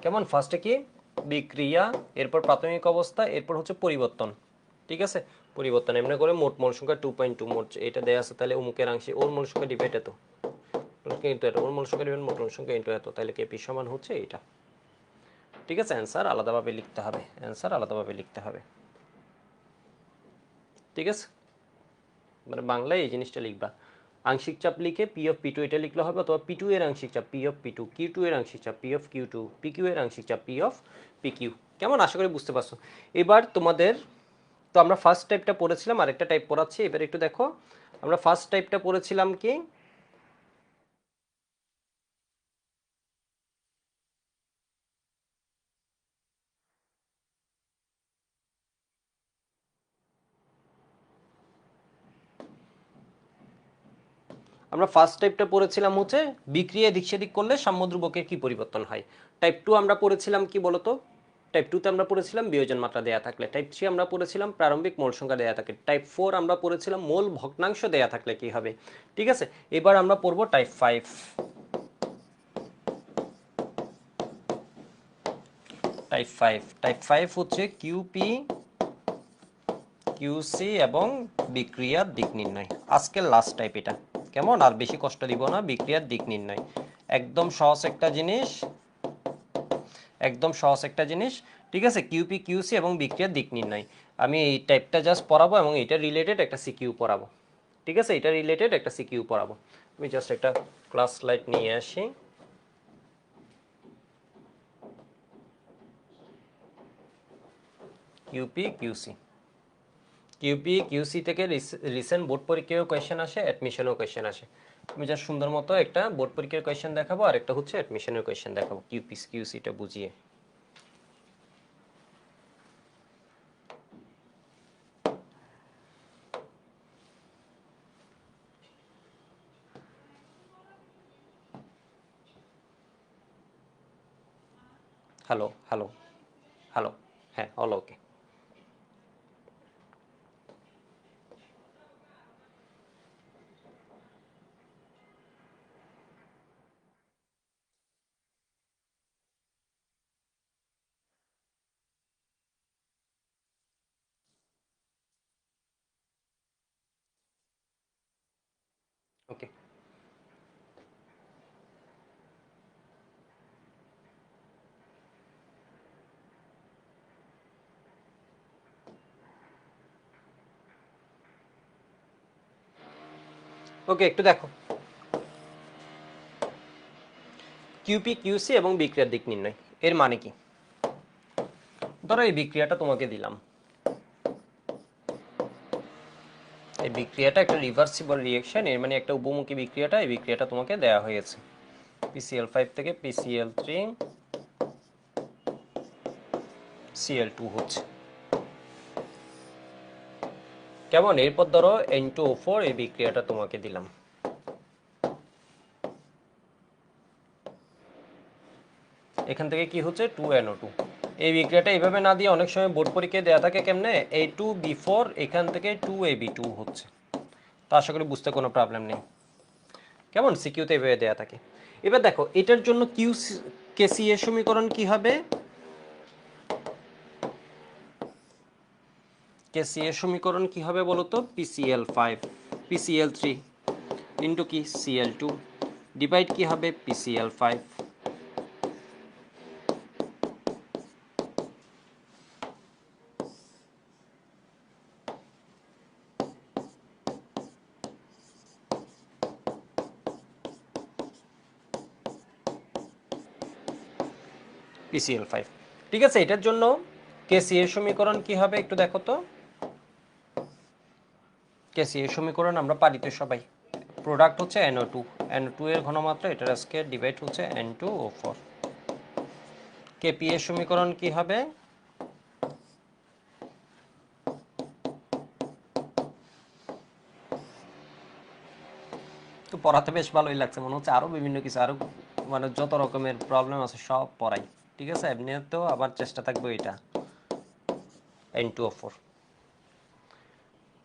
কেমন, ফার্স্টে কি বিক্রিয়া, এরপর প্রাথমিক অবস্থা, এরপর হচ্ছে পরিবর্তন, ঠিক আছে। পরিবর্তন এমনি করে মোট মোল সংখ্যা 2.2, মোট এটা দেয়া আছে, তাহলে অমুকের অংশে ওর মোল সংখ্যা ডিভাইড এত কিন্তু এত, ওর মোল সংখ্যা ডিভাইড মোট মোল সংখ্যা ইন্টু এত, তাহলে কেপি সমান হচ্ছে এটা, ঠিক আছে। অ্যান্সার আলাদাভাবে লিখতে হবে, অ্যান্সার আলাদাভাবে লিখতে হবে, ঠিক আছে। মানে বাংলায় এই জিনিসটা লিখবা, আংশিক চাপ লিখে পি অফ পি2 এটা লিখলে হবে, অথবা পি2 এর আংশিক চাপ পি অফ পি2, কিউ2 এর আংশিক চাপ পি অফ কিউ2, পিকিউ এর আংশিক চাপ পি অফ পিকিউ। কেমন, আশা করি বুঝতে পারছো। এবার তোমাদের তো আমরা ফার্স্ট টাইপটা পড়েছিলাম, আরেকটা টাইপ পড়াচ্ছি। এবার একটু দেখো, আমরা ফার্স্ট টাইপটা পড়েছিলাম কি, আমরা ফার্স্ট টাইপটা পড়েছিলাম হচ্ছে বিক্রিয়া এদিক সেদিক করলে সাম্য ধ্রুবকের কি পরিবর্তন হয়। টাইপ টু আমরা পড়েছিলাম কি বলতো, টাইপ টুতে আমরা পড়েছিলাম বিয়োজন মাত্রা দেয়া থাকলে। টাইপ থ্রি আমরা পড়েছিলাম প্রারম্ভিক মোল সংখ্যা দেয়া থাকে। টাইপ ফোর আমরা পড়েছিলাম মোল ভগ্নাংশ দেয়া থাকলে কি হবে। ঠিক আছে, এবার আমরা পড়বো টাইপ ফাইভ। টাইপ ফাইভ হচ্ছে কিউপি কিউসি এবং বিক্রিয়ার দিক নির্ণয়। আজকের লাস্ট টাইপ এটা, কেমন, আর বেশি কষ্ট দিব না। বিক্রিয়ার দিক নির্ণয় একদম সহজ একটা জিনিস, একদম সহজ একটা জিনিস। ঠিক আছে, কিউপি কিউসি এবং বিক্রিয়ার দিক নির্ণয়। আমি এই টাইপটা জাস্ট পড়াবো এবং এটা রিলেটেড একটা সিকিউ পড়াবো। ঠিক আছে, এটা রিলেটেড একটা সিকিউ পড়াবো। আমি জাস্ট একটা ক্লাস লাইট নিয়ে আসি। কিউপি কিউসি, কিউপি কিউসি থেকে রিসেন্ট বোর্ড পরীক্ষায় কোয়েশ্চেন আসে, অ্যাডমিশনেও কোয়েশ্চেন আসে। আমি যা সুন্দর মতো একটা বোর্ড পরীক্ষার কোয়েশ্চেন দেখাবো আর একটা হচ্ছে অ্যাডমিশনের কোয়েশ্চেন দেখাবো কিউপি কিউসিটা বুঝিয়ে। হ্যালো হ্যালো হ্যালো, হ্যাঁ অল ওকে। ওকে, ওকে একটু দেখো, কিউপি কিউসি এবং বিক্রিয়ার দিক নির্ণয় এর মানে কি। ধরো এই বিক্রিয়াটা তোমাকে দিলাম, এই বিক্রিয়াটা একটা রিভার্সিবল রিঅ্যাকশন, এর মানে একটা উপমুখী বিক্রিয়াটা, এই বিক্রিয়াটা তোমাকে দেয়া হয়েছে। পিসিএল ফাইভ থেকে পিসিএল থ্রি সিএল টু হচ্ছে, কেমন। এরপর ধরো N2O4 এই বিক্রিয়াটা তোমাকে দিলাম, এখান থেকে কি হচ্ছে 2NO2। এই বিক্রিয়াটা এইভাবে না দিয়ে অনেক সময় বোর্ড পরীক্ষায় দেওয়া থাকে কেমনে, A2B4 এখান থেকে 2AB2 হচ্ছে। তো আশা করি বুঝতে কোনো প্রবলেম নেই, কেমন, সিকিউতে এইভাবে দেওয়া থাকে। এবার দেখো এটার জন্য কিউ কেসি এর সমীকরণ কি হবে, কেসি এর সমীকরণ কি হবে বলো তো, PCl5 PCl3 ইন্টু কি Cl2 ডিভাইড কি হবে PCl5। PCl5, ঠিক আছে। এটার জন্য কেসি এর সমীকরণ কি হবে একটু দেখো তো। কেসি এর সমীকরণ আমরা পারি তো সবাই, প্রোডাক্ট হচ্ছে NO2, NO2 এর ঘনমাত্রা এটার স্কয়ার ডিভাইড হচ্ছে N2O4। কেপি এর সমীকরণ কি হবে, তো পড়াতে বেশ ভালোই লাগছে, মনে হচ্ছে আরো বিভিন্ন কিছু, আরো মানে যত রকমের প্রবলেম আছে সব পড়াই। ঠিক আছে, এমনিতেও আবার চেষ্টা থাকবে এটা N2O4।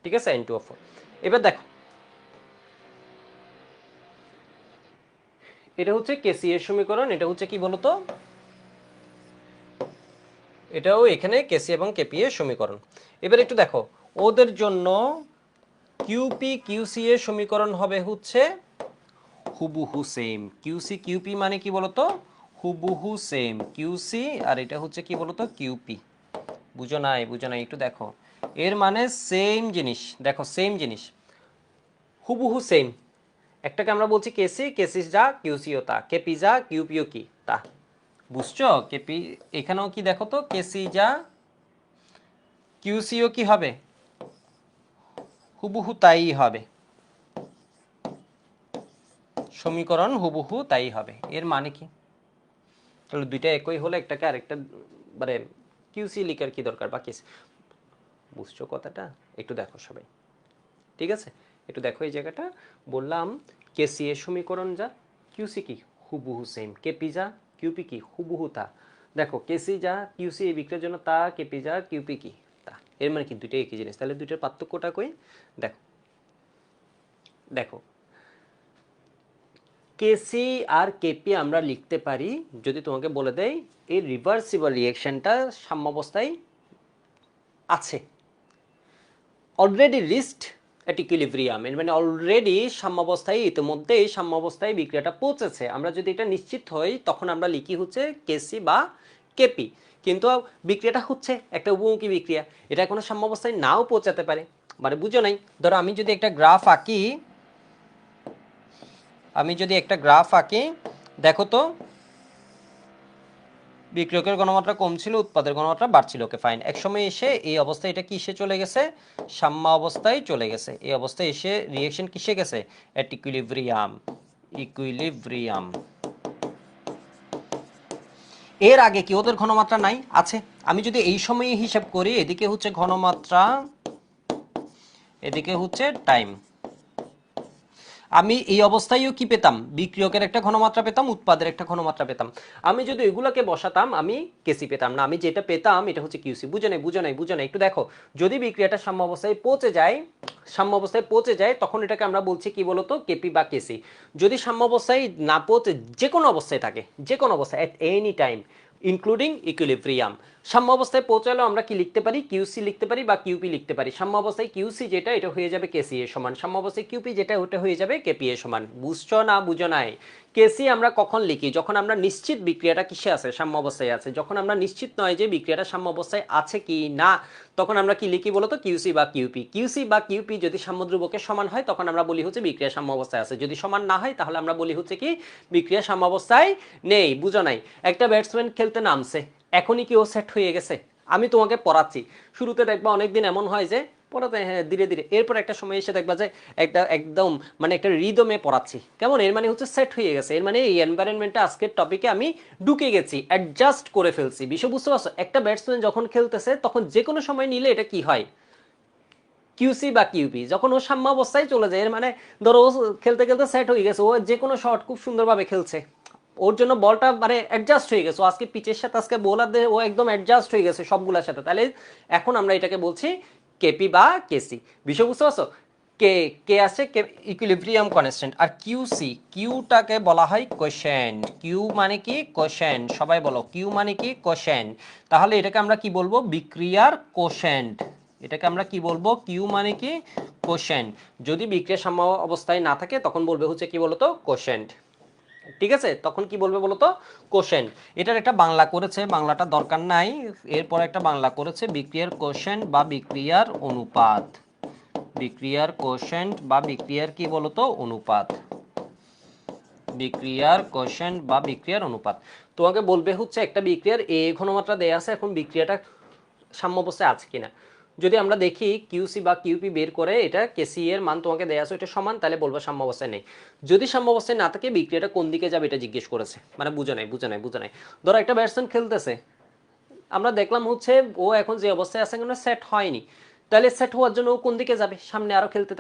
ঠিক আছে, N2O4। এবার দেখো এটা হচ্ছে কেসি এর সমীকরণ, এটা হচ্ছে কি বলতো, এটাও এখানে কেসি এবং কেপি এর সমীকরণ। এবার একটু দেখো ওদের জন্য কিউপি কিউসি এর সমীকরণ হবে হচ্ছে হুবহু সেম। কিউসি কিউপি মানে কি বলতো, হুবহু সেম কিউসি, আর এটা হচ্ছে কি বলতো কিউপি। বুঝো নাই, বুঝো নাই, একটু দেখো এর মানে সেম জিনিস, দেখো সেম জিনিস হুবহু সেম। একটাকে আমরা বলছি কেসি, কেসি যা কিউসিও তা, কেপি যা কিউপিও কি তা। বুঝছো, কেপি এখানেও কি দেখো তো, কেসি যা কিউসিও কি হবে, হুবহু তাই হবে, সমীকরণ হুবহু তাই হবে। এর মানে কি, তাহলে দুইটা একই হলে একটাকে আরেকটা মানে কিউসি লিখার কি দরকার, বা কেসি, বুঝছো কথাটা? একটু দেখো সবাই, ঠিক আছে? একটু দেখো এই জায়গাটা বললাম, কেসি এর সমীকরণ যা, কিউসি কি হুবহু সেম, কেপি যা কিউপি কি হুবহু তা। দেখো কেসি যা কিউসি এই বিক্রিয়ার জন্য তা, কেপি যা কিউপি কি তা। এর মানে কি দুইটা একই জিনিস। তাহলে দুইটার পার্থক্যটা কই, দেখো দেখো কেসি আর কেপি আমরা লিখতে পারি যদি তোমাকে বলে দেয় এই রিভার্সিবল রিঅ্যাকশনটা সাম্যাবস্থায় আছে, অলরেডি রিস্ট এট ইকুইলিব্রিয়াম, মানে অলরেডি সাম্যাবস্থায়, ইতিমধ্যেই সাম্যাবস্থায় বিক্রিয়াটা পৌঁছেছে। আমরা যদি এটা নিশ্চিত হই তখন আমরা লিখি হচ্ছে কেসি বা কেপি। কিন্তু বিক্রিয়াটা হচ্ছে একটা উপমুখী বিক্রিয়া, এটা কোনো সাম্যাবস্থায় নাও পৌঁছাতে পারে। মানে বুঝো নাই, ধরো আমি যদি একটা গ্রাফ আঁকি, দেখো তো বিক্রিয়কের ঘনমাত্রা কম ছিল, উৎপাদের ঘনমাত্রা বাড়ছিল, ওকে ফাইন। এক সময় এসে এই অবস্থায় এটা কিসে চলে গেছে, সাম্য অবস্থায় চলে গেছে। এই অবস্থায় এসে রিঅ্যাকশন কিসে গেছে, এট ইকুইলিব্রিয়াম, ইকুইলিব্রিয়াম। এর আগে কি ওদের ঘনমাত্রা নাই? আছে। আমি যদি এই সময়ে হিসাব করি, এদিকে হচ্ছে ঘনমাত্রা, এদিকে হচ্ছে টাইম, আমি এই অবস্থায়ও কি পেতাম, বিক্রিয়কের একটা ঘনমাত্রা পেতাম, উৎপাদের একটা ঘনমাত্রা পেতাম। আমি যদি এগুলোকে বসাতাম আমি কেসি পেতাম না, আমি যেটা পেতাম এটা হচ্ছে কিউসি। বুঝে নাই, একটু দেখো, যদি বিক্রিয়াটা সাম্য অবস্থায় পৌঁছে যায় তখন এটাকে আমরা বলছি কি বলতো, কেপি বা কেসি। যদি সাম্য অবস্থায় না পৌঁছে, যে কোনো অবস্থায় থাকে, যে কোনো অবস্থায় at any time including equilibrium, সাম্য অবস্থায় পৌঁছালেও আমরা কি লিখতে পারি, কিউসি লিখতে পারি বা কিউপি লিখতে পারি। সাম্য অবস্থায় কিউসি যেটা, এটা হয়ে যাবে কেসি এর সমান, সাম্য অবস্থায় কিউপি যেটা, ওটা হয়ে যাবে কেপি এর সমান। বুঝছো না বুঝো নাই? কেসি আমরা কখন লিখি, যখন আমরা নিশ্চিত বিক্রিয়াটা কিসে আছে, সাম্য অবস্থায় আছে। যখন আমরা নিশ্চিত নয় যে বিক্রিয়াটা সাম্য অবস্থায় আছে কি না, তখন আমরা কি লিখি বলতো, কিউসি বা কিউপি। কিউসি বা কিউপি যদি সাম্যধ্রুবকের সমান হয় তখন আমরা বলি হচ্ছে বিক্রিয়া সাম্য অবস্থায় আছে, যদি সমান না হয় তাহলে আমরা বলি হচ্ছে কি বিক্রিয়া সাম্য অবস্থায় নেই। বুঝো নাই? একটা ব্যাটসম্যান খেলতে নামছে, এখনই কি ও সেট হয়ে গেছে? আমি তোমাকে পড়াচ্ছি, শুরুতে দেখবা অনেকদিন এমন হয় যে পড়াতে, হ্যাঁ ধীরে ধীরে, এরপর একটা সময় এসে দেখবা যে একদম মানে একটা রিদমে পড়াচ্ছি, কেমন, এর মানে হচ্ছে সেট হয়ে গেছে। এর মানে এই এনভায়রনমেন্টটা, আজকের টপিকে আমি ঢুকে গেছি, অ্যাডজাস্ট করে ফেলছি। বিষয় বুঝতে পারছো? একটা ব্যাটসম্যান যখন খেলতেছে তখন যে কোনো সময় নিলে এটা কি হয়, কিউসি বা কিউপি। যখন ও সাম্য অবস্থায় চলে যায়, এর মানে ধরো ও খেলতে খেলতে সেট হয়ে গেছে, ও যে কোনো শট খুব সুন্দরভাবে খেলছে, ওর জন্য বলটা মানে অ্যাডজাস্ট হয়ে গেছে, ও আজকে পিচের সাথে, আজকে বোলার দিয়ে ও একদম অ্যাডজাস্ট হয়ে গেছে সবগুলোর সাথে। তাহলে এখন আমরা এটাকে বলছি কেপি বা কেসি। বিষয় বুঝতে পারছো? কে কে আছে ইকুইলিব্রিয়াম কনস্ট্যান্ট, আর কিউসি, কিউটাকে বলা হয় কোশেন্ট। কিউ মানে কি, কোশেন্ট। সবাই বলো, কিউ মানে কি, কোশেন্ট। তাহলে এটাকে আমরা কি বলবো, বিক্রিয়ার কোশেন্ট। এটাকে আমরা কি বলবো, কিউ মানে কি, কোশেন্ট। যদি বিক্রিয়া সাম্য অবস্থায় না থাকে তখন বলবে হচ্ছে কি বলতো, কোশেন্ট। ঠিক আছে, তখন কি বলবে বলতো, কোশেন্ট। এটার একটা বাংলা করেছে, বাংলাটা দরকার নাই, এরপর একটা বাংলা করেছে, বিক্রিয়ার কোশেন্ট বা বিক্রিয়ার অনুপাত। বিক্রিয়ার কোশেন্ট বা বিক্রিয়ার কি বলতো, অনুপাত। বিক্রিয়ার কোশেন্ট বা বিক্রিয়ার অনুপাত। তোমাকে বলবে হচ্ছে একটা বিক্রিয়ার এ ঘনমাত্রা দেয়া আছে, এখন বিক্রিয়াটা সাম্য অবস্থায় আছে কিনা। যদি আমরা দেখি কিউসি বা কিউপি বের করে এটা কেসি এর মান তোমাকে দেয়া আছে এটা সমান, তাহলে বলবো সাম্য অবস্থায় নেই। যদি সাম্য অবস্থায় না থাকে, বিক্রিয়াটা কোন দিকে যাবে এটা জিজ্ঞেস করেছে, মানে বুঝো নাই। ধরো একটা ব্যাটসম্যান খেলতেছে, আমরা দেখলাম হচ্ছে ও এখন যে অবস্থায় আছে কোনো সেট হয়নি, তাহলে সেট হওয়ার জন্য ও কোন দিকে যাবে, সামনে আরো খেলতে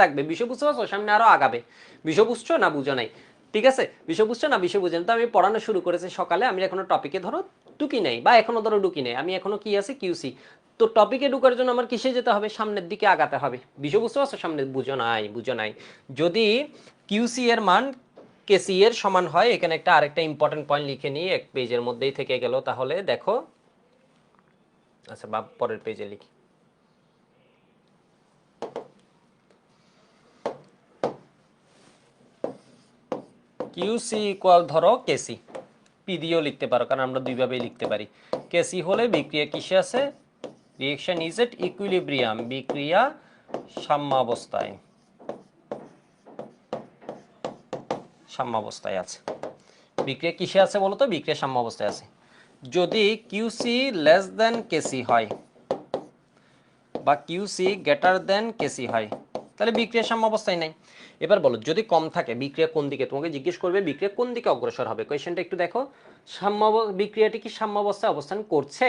থাকবে। বিষয় বুঝতে পারছো? সামনে আরো আগাবে। বিষয় বুঝছো না বুঝো নাই? ঠিক আছে, বিষয় বুঝছো না বিষয় বুঝেন তো। আমি পড়ানো শুরু করেছি সকালে, আমি এখনো টপিকে ধরো ঢুকি নাই, বা এখনো ধরো ঢুকি নাই, আমি এখনো কি আছে, কিউসি। তো টপিকে ঢুকার জন্য আমার কিসে যেতে হবে, সামনের দিকে আগাতে হবে। বিষয় বুঝতে পারছো? সামনে বুঝো নাই। যদি কিউসি এর মান কেসি এর সমান হয়, এখানে একটা আরেকটা ইম্পর্টেন্ট পয়েন্ট লিখে নিই, এক পেজের মধ্যেই থেকে গেল, তাহলে দেখো, আচ্ছা বা পরের পেজে লিখি। কিউসি ইকুয়াল ধরো কেসি, পি দিয়েও লিখতে পারো, কারণ আমরা দুইভাবেই লিখতে পারি। কেসি হলে বিক্রিয়া কিসে আছে, রিঅ্যাকশন ইজ এট ইকুইলিব্রিয়াম, বিক্রিয়া সাম্যাবস্থায় আছে। বিক্রিয়া কিসে আছে বলতো, বিক্রিয়া সাম্যাবস্থায় আছে। যদি কিউসি লেস দেন কেসি হয় বা কিউসি গ্রেটার দেন কেসি হয়, তাহলে বিক্রিয়া সাম্য অবস্থায় নাই। এবার বলো যদি কম থাকে বিক্রিয়া কোন দিকে, তোমাকে জিজ্ঞেস করবে বিক্রিয়া কোন দিকে অগ্রসর হবে। কোয়েশ্চেনটা একটু দেখো, বিক্রিয়াটি কি সাম্য অবস্থায় অবস্থান করছে?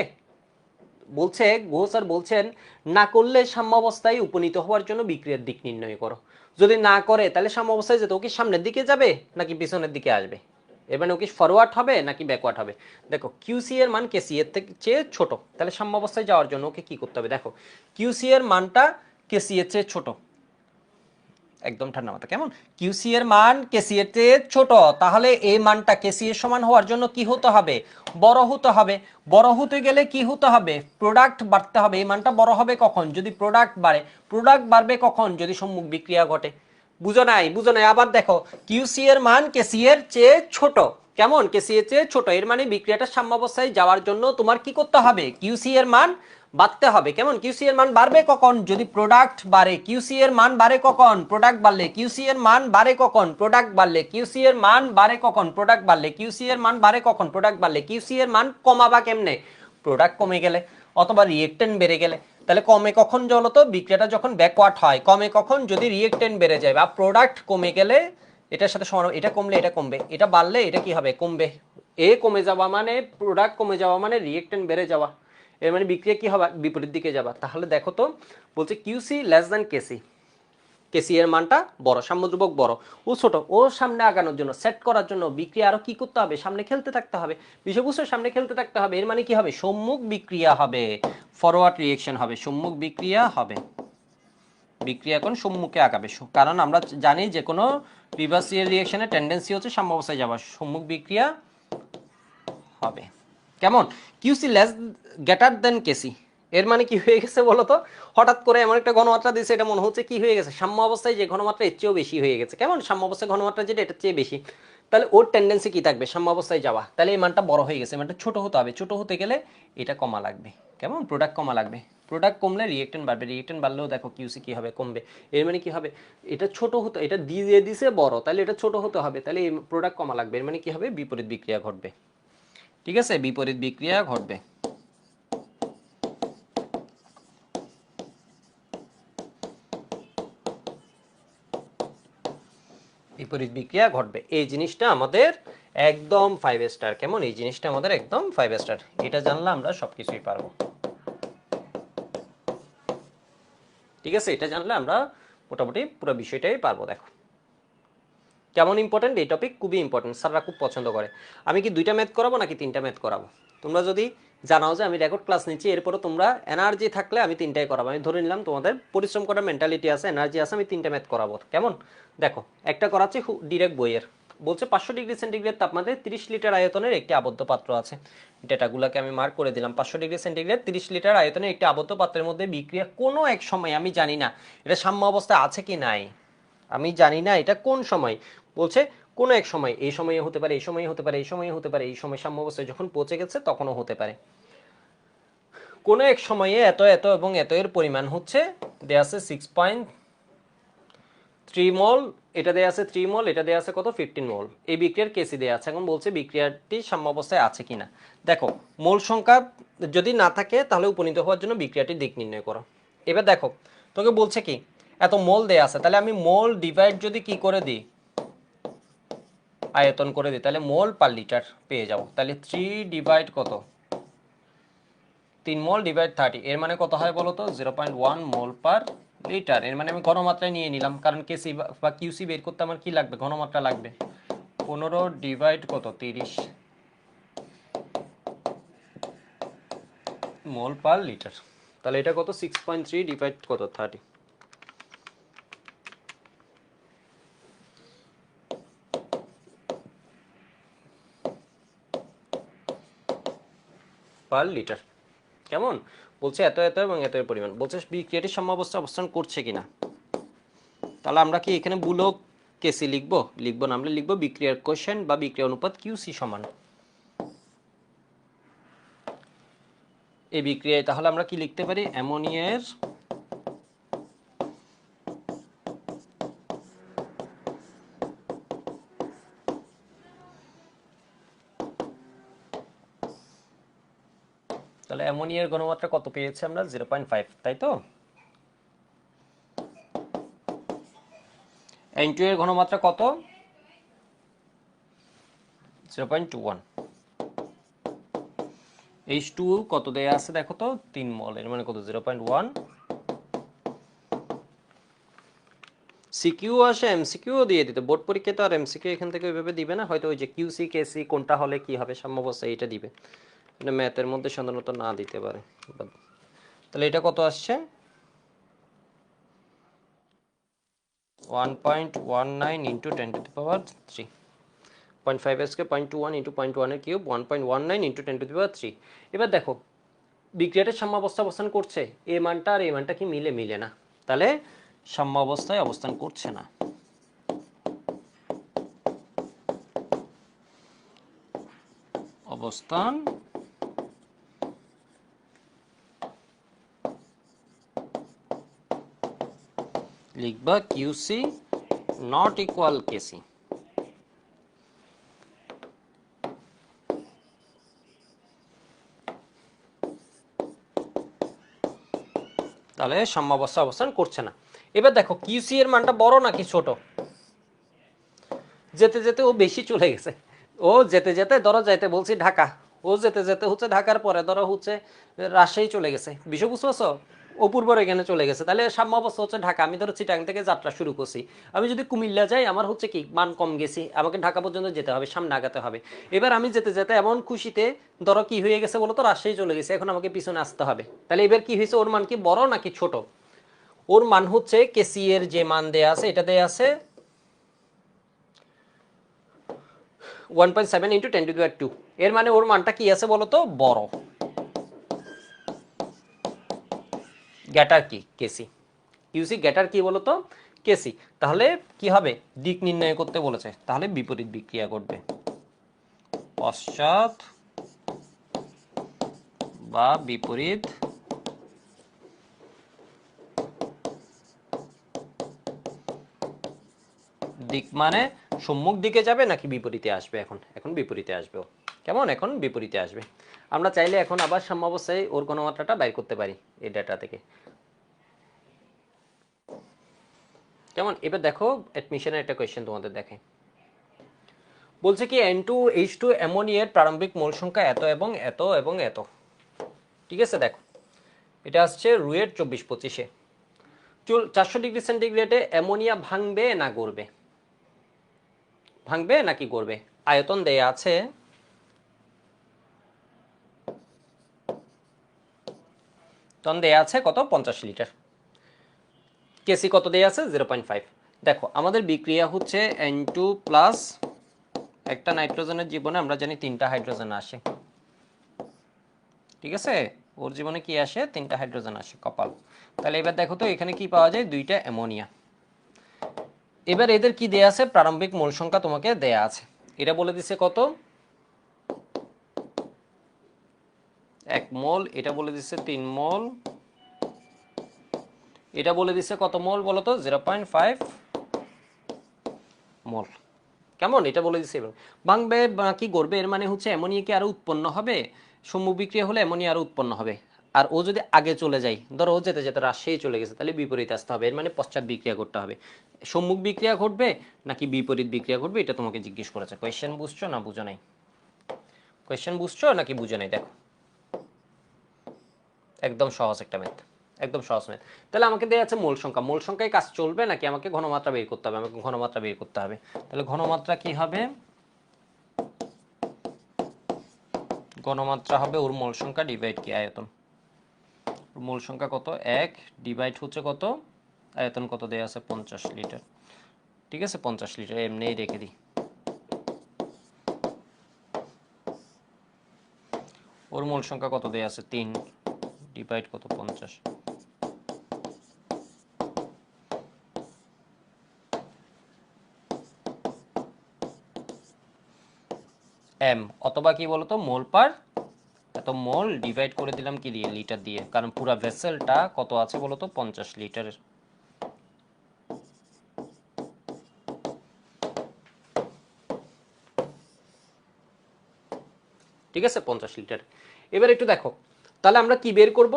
বলছে ঘোষ স্যার বলছেন না করলে সাম্য অবস্থায় উপনীত হওয়ার জন্য বিক্রিয়ার দিক নির্ণয় করো। যদি না করে তাহলে সাম্য অবস্থায় যেতে ও কি সামনের দিকে যাবে নাকি পিছনের দিকে আসবে, এবার ও কি ফরওয়ার্ড হবে নাকি ব্যাকওয়ার্ড হবে। দেখো কিউসি এর মান কেসি এর থেকে চেয়ে ছোট, তাহলে সাম্য অবস্থায় যাওয়ার জন্য ওকে কি করতে হবে, দেখো কিউসি এর মানটা কেসি এর চেয়ে ছোট, একদম ঠান্ডা মাথা কেমন, কিউসি এর মান কেসি এর চেয়ে ছোট, তাহলে এই মানটা কেসি এর সমান হওয়ার জন্য কি হতে হবে, বড় হতে হবে। বড় হতে গেলে কি হতে হবে, প্রোডাক্ট বাড়তে হবে। এই মানটা বড় হবে কখন, যদি প্রোডাক্ট বাড়ে। প্রোডাক্ট বাড়বে কখন, যদি সম্মুখ বিক্রিয়া ঘটে। বুঝো নাই, বুঝো নাই, আবার দেখো কিউসি এর মান কেসি এর চেয়ে ছোট, কেমন, কেসি এর চেয়ে ছোট, এর মানে বিক্রিয়াটা সাম্যাবস্থায় যাওয়ার জন্য তোমার কি করতে হবে, কিউসি এর মান বাড়তে হবে। কেমন, কিউসি এর মান বাড়বে কখন, যদি প্রোডাক্ট বাড়ে। কিউসি এর মান বাড়ে কখন, প্রোডাক্ট বাড়লে। কিউসি এর মান বাড়ে কখন, প্রোডাক্ট বাড়লে। কিউসি এর মান বাড়ে কখন, প্রোডাক্ট বাড়লে। কিউসি এর মান বাড়ে কখন, প্রোডাক্ট বাড়লে। কিউসি এর মান কমাবা কেমনে, প্রোডাক্ট কমে গেলে অথবা রিয়েক্টেন্ট বেড়ে গেলে। তাহলে কমে কখন, বলতো বিক্রিয়াটা যখন ব্যাকওয়ার্ড হয়। কমে কখন, যদি রিয়েক্টেন্ট বেড়ে যায় বা প্রোডাক্ট কমে গেলে। এটার সাথে সমান, এটা কমলে এটা কমবে, এটা বাড়লে এটা কি হবে, কমবে। এ কমে যাওয়া মানে প্রোডাক্ট কমে যাওয়া মানে রিয়েক্টেন্ট বেড়ে যাওয়া, এর মানে বিক্রিয়া কি হবে, বিপরীত দিকে যাবা। তাহলে দেখো তো বলছে কিউসি লেস দ্যান কেসি, কেসি এর মানটা বড়, সাম্যধ্রুবক বড়, ও ছোট। ও সামনে আগানোর জন্য, সেট করার জন্য বিক্রিয়া আরো কি করতে হবে, সামনে খেলতে থাকতে হবে, বিষয়বস্তুর সামনে খেলতে থাকতে হবে। এর মানে কি হবে, সম্মুখ বিক্রিয়া হবে, ফরওয়ার্ড রিয়েকশন হবে, সম্মুখ বিক্রিয়া হবে। বিক্রিয়া এখন সম্মুখে আগাবে, কারণ আমরা জানি যে কোনো রিভার্সিয়াল রিয়েকশনের টেন্ডেন্সি হচ্ছে সাম্য অবস্থায় যাওয়া, সম্মুখ বিক্রিয়া হবে। কেমন, কিউসি লেস গ্রেটার দেন কেসি, এর মানে কি হয়ে গেছে বলতো, হঠাৎ করে এমন একটা ঘনমাত্রা দিয়েছে, এটা মনে হচ্ছে কি হয়ে গেছে, সাম্য অবস্থায় যে ঘনমাত্রা এর চেয়েও বেশি হয়ে গেছে। কেমন, সাম্য অবস্থায় ঘনমাত্রা যেটা এটার চেয়ে বেশি, তাহলে ওর টেন্ডেন্সি কি থাকবে, সাম্য অবস্থায় যাওয়া। তাহলে এই মানটা বড় হয়ে গেছে, মানটা ছোট হতে হবে। ছোট হতে গেলে এটা কমা লাগবে। কেমন, প্রোডাক্ট কমা লাগবে। প্রোডাক্ট কমলে রিয়েক্টেন্ট বাড়বে, রিয়েক্টেন্ট বাড়লেও দেখো কিউসি কি হবে, কমবে। এর মানে কি হবে, এটা ছোট হতে, এটা দিয়ে দিছে বড়, তাহলে এটা ছোট হতে হবে, তাহলে এই প্রোডাক্ট কমা লাগবে। এর মানে কি হবে, বিপরীত বিক্রিয়া ঘটবে। ঠিক আছে, বিপরীত বিক্রিয়া ঘটবে। বিপরীত বিক্রিয়া ঘটবে, এই জিনিসটা আমাদের একদম 5 স্টার। কেমন, এই জিনিসটা আমাদের একদম 5 স্টার, এটা জানলে আমরা সবকিছুই পারবো। ঠিক আছে, এটা জানলে আমরা মোটামুটি পুরো বিষয়টাই পারবো। দেখো কেমন ইম্পর্টেন্ট এই টপিক, খুবই ইম্পর্টেন্ট, স্যাররা খুব পছন্দ করে। আমি কি 2টা ম্যাথ করাবো নাকি 3টা ম্যাথ করাবো, তোমরা যদি জানাও যে আমি রেকর্ড ক্লাস নিচ্ছি, এরপরও তোমরা এনার্জি থাকলে আমি 3টাই করাবো। আমি ধরে নিলাম তোমাদের পরিশ্রম করার মেন্টালিটি আছে, এনার্জি আছে, আমি 3টা ম্যাথ করাবো। কেমন, দেখো একটা করাচ্ছি ডিরেক্ট বইয়ের। বলছে 500 ডিগ্রি সেন্টিগ্রেড তাপমাত্রায় 30 লিটার আয়তনের একটি আবদ্ধ পাত্র আছে। ডেটাগুলোকে আমি মার্ক করে দিলাম। 500 ডিগ্রি সেন্টিগ্রেড 30 লিটার আয়তনের একটি আবদ্ধ পাত্রের মধ্যে বিক্রিয়া কোনো এক সময়, আমি জানি না এটা সাম্য অবস্থায় আছে কি নাই, আমি জানি না এটা কোন সময়। বলছে কোনো এক সময়, এই সময়ে হতে পারে, এই সময়ে হতে পারে, এই সময়ে হতে পারে, এই সময় সাম্য অবস্থায় যখন পৌঁছে গেছে তখনও হতে পারে। কোনো এক সময়ে এত এত এবং এত এর পরিমাণ হচ্ছে দেয়া আছে 6.3 মল, এটা দেয়া আছে 3 মল, এটা দেয়া আছে কত 15 মল। এই বিক্রিয়ার কেসি দেয়া আছে। এখন বলছে বিক্রিয়াটি সাম্য অবস্থায় আছে কিনা। দেখো মোল সংখ্যা যদি না থাকে তাহলে উপনীত হওয়ার জন্য বিক্রিয়াটির দিক নির্ণয় করো। এবার দেখো তোকে বলছে কি এত মোল দেয়া আছে, তাহলে আমি মোল ডিভাইড যদি কি করে দিই, আয়তন করে দিই, তাহলে মোল পার লিটার পেয়ে যাব। তাহলে 3 ডিভাইড কত, 3 মোল ডিভাইড 30, এর মানে কত হয় বলো তো, 0.1 মোল পার লিটার। এর মানে আমি ঘনমাত্রায় নিয়ে নিলাম, কারণ কেসি বা কিউসি বের করতে আমার কি লাগবে, ঘনমাত্রা লাগবে। 15 ডিভাইড কত 30 মোল পার লিটার। তাহলে এটা কত 6.3 ডিভাইড কত 30 পার লিটার। কেমন, বলছে এত এত এবং এত এর পরিমাণ। বলছে বিক্রিয়াটির সাম্যাবস্থা অবস্থান করছে কিনা। তাহলে আমরা কি এখানে বুলক কেসি লিখবো, লিখবো না, আমরা লিখবো বিক্রিয়ার কোএফিশিয়েন্ট বা বিক্রিয়া অনুপাত কিউসি সমান এই বিক্রিয়ায়। তাহলে আমরা কি লিখতে পারি, অ্যামোনিয়ার তাহলে অ্যামোনিয়ার ঘনমাত্রা কত পেয়েছি আমরা 0.5, তাই তো? N2 এর ঘনমাত্রা কত? 0.21। H2 কত দেয়া আছে দেখো তো, 3 মল, এর মানে কত 0.1। সিকিউ আসে, এমসিকিউ দিয়ে দিতে, বোর্ড পরীক্ষায় তো আর এমসিকিউ এখান থেকে ওইভাবে দিবে না, হয়তো ওই যে কিউসি কেসি কোনটা হলে কি হবে সাম্যাবস্থা এটা দিবে, এটা ম্যাথের মধ্যে সাধারণত না দিতে পারে। তাহলে এটা কত আসছে 1.19 ইন্টু 10⁻³ 0.5s কে 0.21 ইন্টু 0.1 এর কিউব 1.19 ইন্টু 10⁻³। এবার দেখো বিক্রিয়াটার সাম্যাবস্থা অবস্থান করছে, এ মানটা আর এ মানটা কি মিলে না, তাহলে সাম্যাবস্থায় অবস্থান করছে না। অবস্থান লিখবা কিউসি নট ইকুয়াল কেসি। তাহলে সাম্যাবস্থা অবস্থান করছে না। এবার দেখো কিউসি এর মানটা বড় নাকি ছোট? যেতে যেতে ও বেশি চলে গেছে, ও যেতে যেতে ধরো যাইতে বলছি ঢাকা, ও যেতে যেতে হচ্ছে ঢাকার পরে ধরো হচ্ছে রাজশাহী চলে গেছে, বিষয় বুঝতে পারছো, অপূর্বর এখানে চলে গেছে, তাহলে সাম্য অবস্থা হচ্ছে ঢাকা। আমি ধরো চিটাং থেকে যাত্রা শুরু করছি, আমি যদি কুমিল্লা যাই আমার হচ্ছে কি মান কম গেছি, আমাকে ঢাকা পর্যন্ত যেতে হবে, সামনে আগাতে হবে। এবার আমি যেতে যেতে এমন খুশিতে ধরো কি হয়ে গেছে বলো তো, রাজশাহী চলে গেছে, এখন আমাকে পিছনে আসতে হবে। তাহলে এবার কি হয়েছে, ওর মান কি বড় নাকি ছোট? ওর মান হচ্ছে কেসি এর যে মান দেয়া আছে, এটা দেয়া আছে 1.7 ইন্টু 10⁻²। এর মানে ওর মানটা কি আছে বলতো, বড়। গ্যাটার কি কেসি, ইউসি গ্যাটার কি বলতো, কেসি। তাহলে কি হবে, দিক নির্ণয় করতে বলেছে, তাহলে বিপরীত বিক্রিয়া ঘটবে, পশ্চাৎ বা বিপরীত দিক, মানে সম্মুখ দিকে যাবে নাকি বিপরীতে আসবে, এখন এখন বিপরীতে আসবে ও। কেমন, এখন বিপরীতে আসবে। আমরা চাইলে এখন আবার সাম্যাবস্থায় ওর ঘনমাত্রাটা বাইর করতে পারি এই ডেটা থেকে। কেমন, এবার দেখো অ্যাডমিশনের একটা কোয়েশ্চেন তোমাদের দেখে, বলছে কি N2H2 অ্যামোনিয়ার প্রারম্ভিক মোল সংখ্যা এত এবং এত এবং এত। ঠিক আছে, দেখো এটা আসছে রুয়েট 24-25-এ। 400°C অ্যামোনিয়া ভাঙবে না গড়বে, ভাঙবে নাকি গড়বে? আয়তন দেয়া আছে কত, 50 লিটার। কেসি কত দেয়া আছে 0.5। দেখো আমাদের বিক্রিয়া হচ্ছে N2 প্লাস একটা নাইট্রোজেনের জীবনে আমরা জানি 3টা হাইড্রোজেন আসে। ঠিক আছে, ওর জীবনে কি আসে, 3টা হাইড্রোজেন আসে, কপাল। তাহলে এবার দেখো তো এখানে কি পাওয়া যায়, 2টা অ্যামোনিয়া। এবার এদের কি দেয়া আছে, প্রারম্ভিক মোল সংখ্যা তোমাকে দেয়া আছে, এটা বলে দিছে কত 1 মোল, এটা বলে দিছে 3 মোল, এটা বলে দিছে কত মোল বলো তো 0.5 মোল। কেমন, এটা বলে দিছে। এবার ভাঙবে কি গড়বে, এর মানে হচ্ছে অ্যামোনিয়া কি আরো উৎপন্ন হবে, সম্মুখ বিক্রিয়া হলে অ্যামোনিয়া আরো উৎপন্ন হবে। আর ও যদি আগে চলে যায়, ধরো ও যেতে যেতে রাজশাহী চলে গেছে, তাহলে বিপরীত আসতে হবে, এর মানে পশ্চাৎ বিক্রিয়া করতে হবে। সম্মুখ বিক্রিয়া ঘটবে নাকি বিপরীত বিক্রিয়া ঘটবে, এটা তোমাকে জিজ্ঞেস করেছে। কোয়েশ্চেন বুঝছো না বুঝো নাই, কোয়েশ্চেন বুঝছো নাকি বুঝো নাই? দেখো একদম সহজ একটা ম্যাথ, একদম সহজ ম্যাথ। তাহলে আমাকে দেওয়া আছে মোল সংখ্যা, মোল সংখ্যায় কাজ চলবে নাকি আমাকে ঘনমাত্রা বের করতে হবে, আমাকে ঘনমাত্রা বের করতে হবে। তাহলে ঘনমাত্রা কি হবে, ঘনমাত্রা হবে ওর মোল সংখ্যা ডিভাইড কি আয়তন। মোল সংখ্যা কত 1 ডিভাইড হচ্ছে কত আয়তন, কত দেয়া আছে 50 লিটার। ঠিক আছে, 50 লিটার এমনিই রেখে দিই। ওর মোল সংখ্যা কত দেয়া আছে 3 ডিভাইড কত 50। এম অথবা কি বলতো মোল পার, এত মোল ডিভাইড করে দিলাম কি দিয়ে, লিটার দিয়ে, কারণ পুরো ভেসেলটা কত আছে বলতো 50 লিটারের। ঠিক আছে, 50 লিটার। এবার একটু দেখো তাহলে আমরা কি বের করব?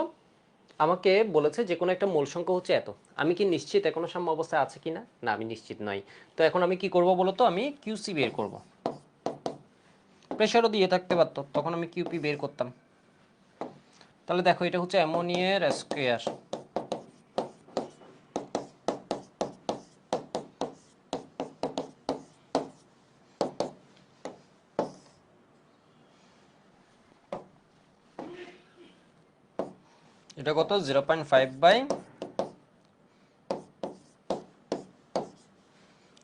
আমাকে বলেছে যে কোনো একটা মোল সংখ্যা হচ্ছে এত। আমি কি নিশ্চিত এখনো সাম্য অবস্থায় আছে কিনা? না, আমি নিশ্চিত নই। তো এখন আমি কি করব বলো তো? আমি কিউসি বের করব। প্রেসারও দিয়ে থাকতে পারতো, তখন আমি কিউপি বের করতাম। তাহলে দেখো এটা হচ্ছে অ্যামোনিয়ার স্কোয়ার। এটা কত? 0.5 বাই,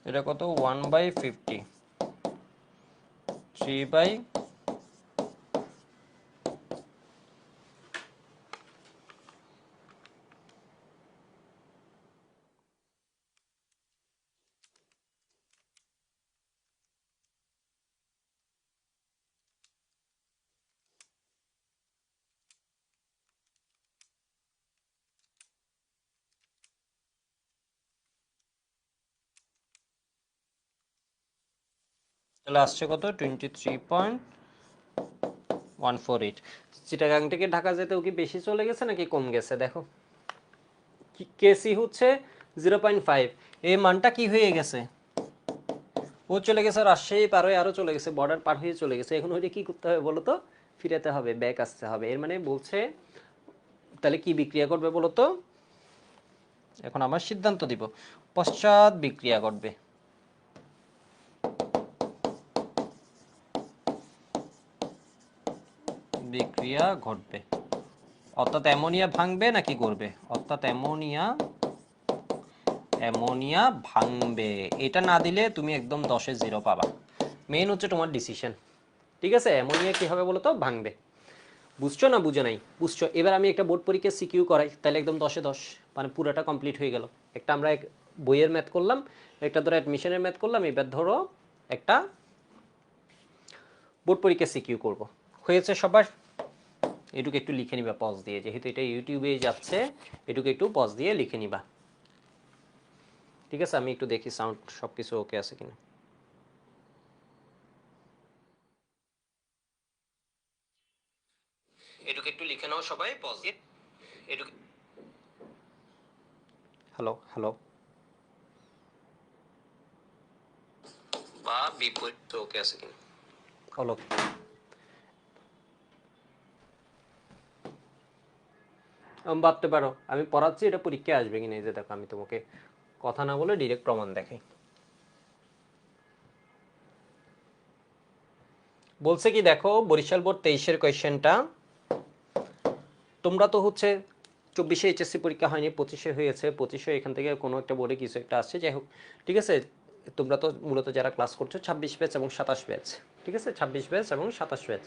এটা কত? 1/50, 3 বাই, তাহলে আসছে কত? 23.148। চিটাগাং থেকে ঢাকা যেতেও কি বেশি চলে গেছে নাকি কম গেছে? দেখো কেসি হচ্ছে 0.5, এই মানটা কি হয়ে গেছে? ও চলে গেছে রাজশাহী পার হয়ে, আরো চলে গেছে, বর্ডার পার হয়ে চলে গেছে। এখন ওইটা কি করতে হবে বলো তো? ফিরাতে হবে, ব্যাক আসতে হবে। এর মানে বলছে তাহলে কি বিক্রিয়া করবে বলো তো? এখন আমার সিদ্ধান্ত দিব, পশ্চাৎ বিক্রিয়া ঘটবে। বিক্রিয়া ঘটবে অর্থাৎ অ্যামোনিয়া ভাঙবে নাকি গড়বে? অর্থাৎ অ্যামোনিয়া অ্যামোনিয়া ভাঙবে। এটা না দিলে তুমি একদম 10-এ 0 পাবা। মেইন হচ্ছে তোমার ডিসিশন। ঠিক আছে, অ্যামোনিয়া কি হবে বলো তো? ভাঙবে। বুঝছো না বুঝো নাই? বুঝছো। এবার আমি একটা বোর্ড পরীক্ষা সিকিউ করাই, তাহলে একদম 10-এ 10, মানে পুরাটা কমপ্লিট হয়ে গেল। একটা আমরা বইয়ের ম্যাথ করলাম, একটা ধরো অ্যাডমিশনের ম্যাথ করলাম, এবার ধরো একটা বোর্ড পরীক্ষা সিকিউ করব। হয়েছে সবার? এটুকু একটু লিখে নিবা পজ দিয়ে, যেহেতু এটা ইউটিউবে যাচ্ছে, এটুকু একটু পজ দিয়ে লিখে নিবা। ঠিক আছে, আমি একটু দেখি সাউন্ড সব কিছু ওকে আছে কিনা। এটুকু একটু লিখে নাও সবাই পজ দিয়ে। এটুকু, হ্যালো হ্যালো, বা বিপরীত ওকে আছে কিনা বলো। ভাবতে পারো আমি পড়াচ্ছি, এটা পরীক্ষায় আসবে কিনা। এই যে দেখো, আমি তোমাকে কথা না বলে ডিরেক্ট প্রমাণ দেখাই। বলছে কি দেখো, বরিশাল বোর্ড 23-এর কোয়েশ্চেনটা, তোমরা তো হচ্ছে 24-এ এইচএসসি পরীক্ষা হয়নি, 25-এ হয়েছে, 25-এ এখান থেকে কোনো একটা বোর্ডে কিছু একটা আসছে, যাই হোক। ঠিক আছে, তোমরা তো মূলত যারা ক্লাস করছো 26 ব্যাচ এবং 27 ব্যাচ। ঠিক আছে, 26 ব্যাচ এবং 27 ব্যাচ।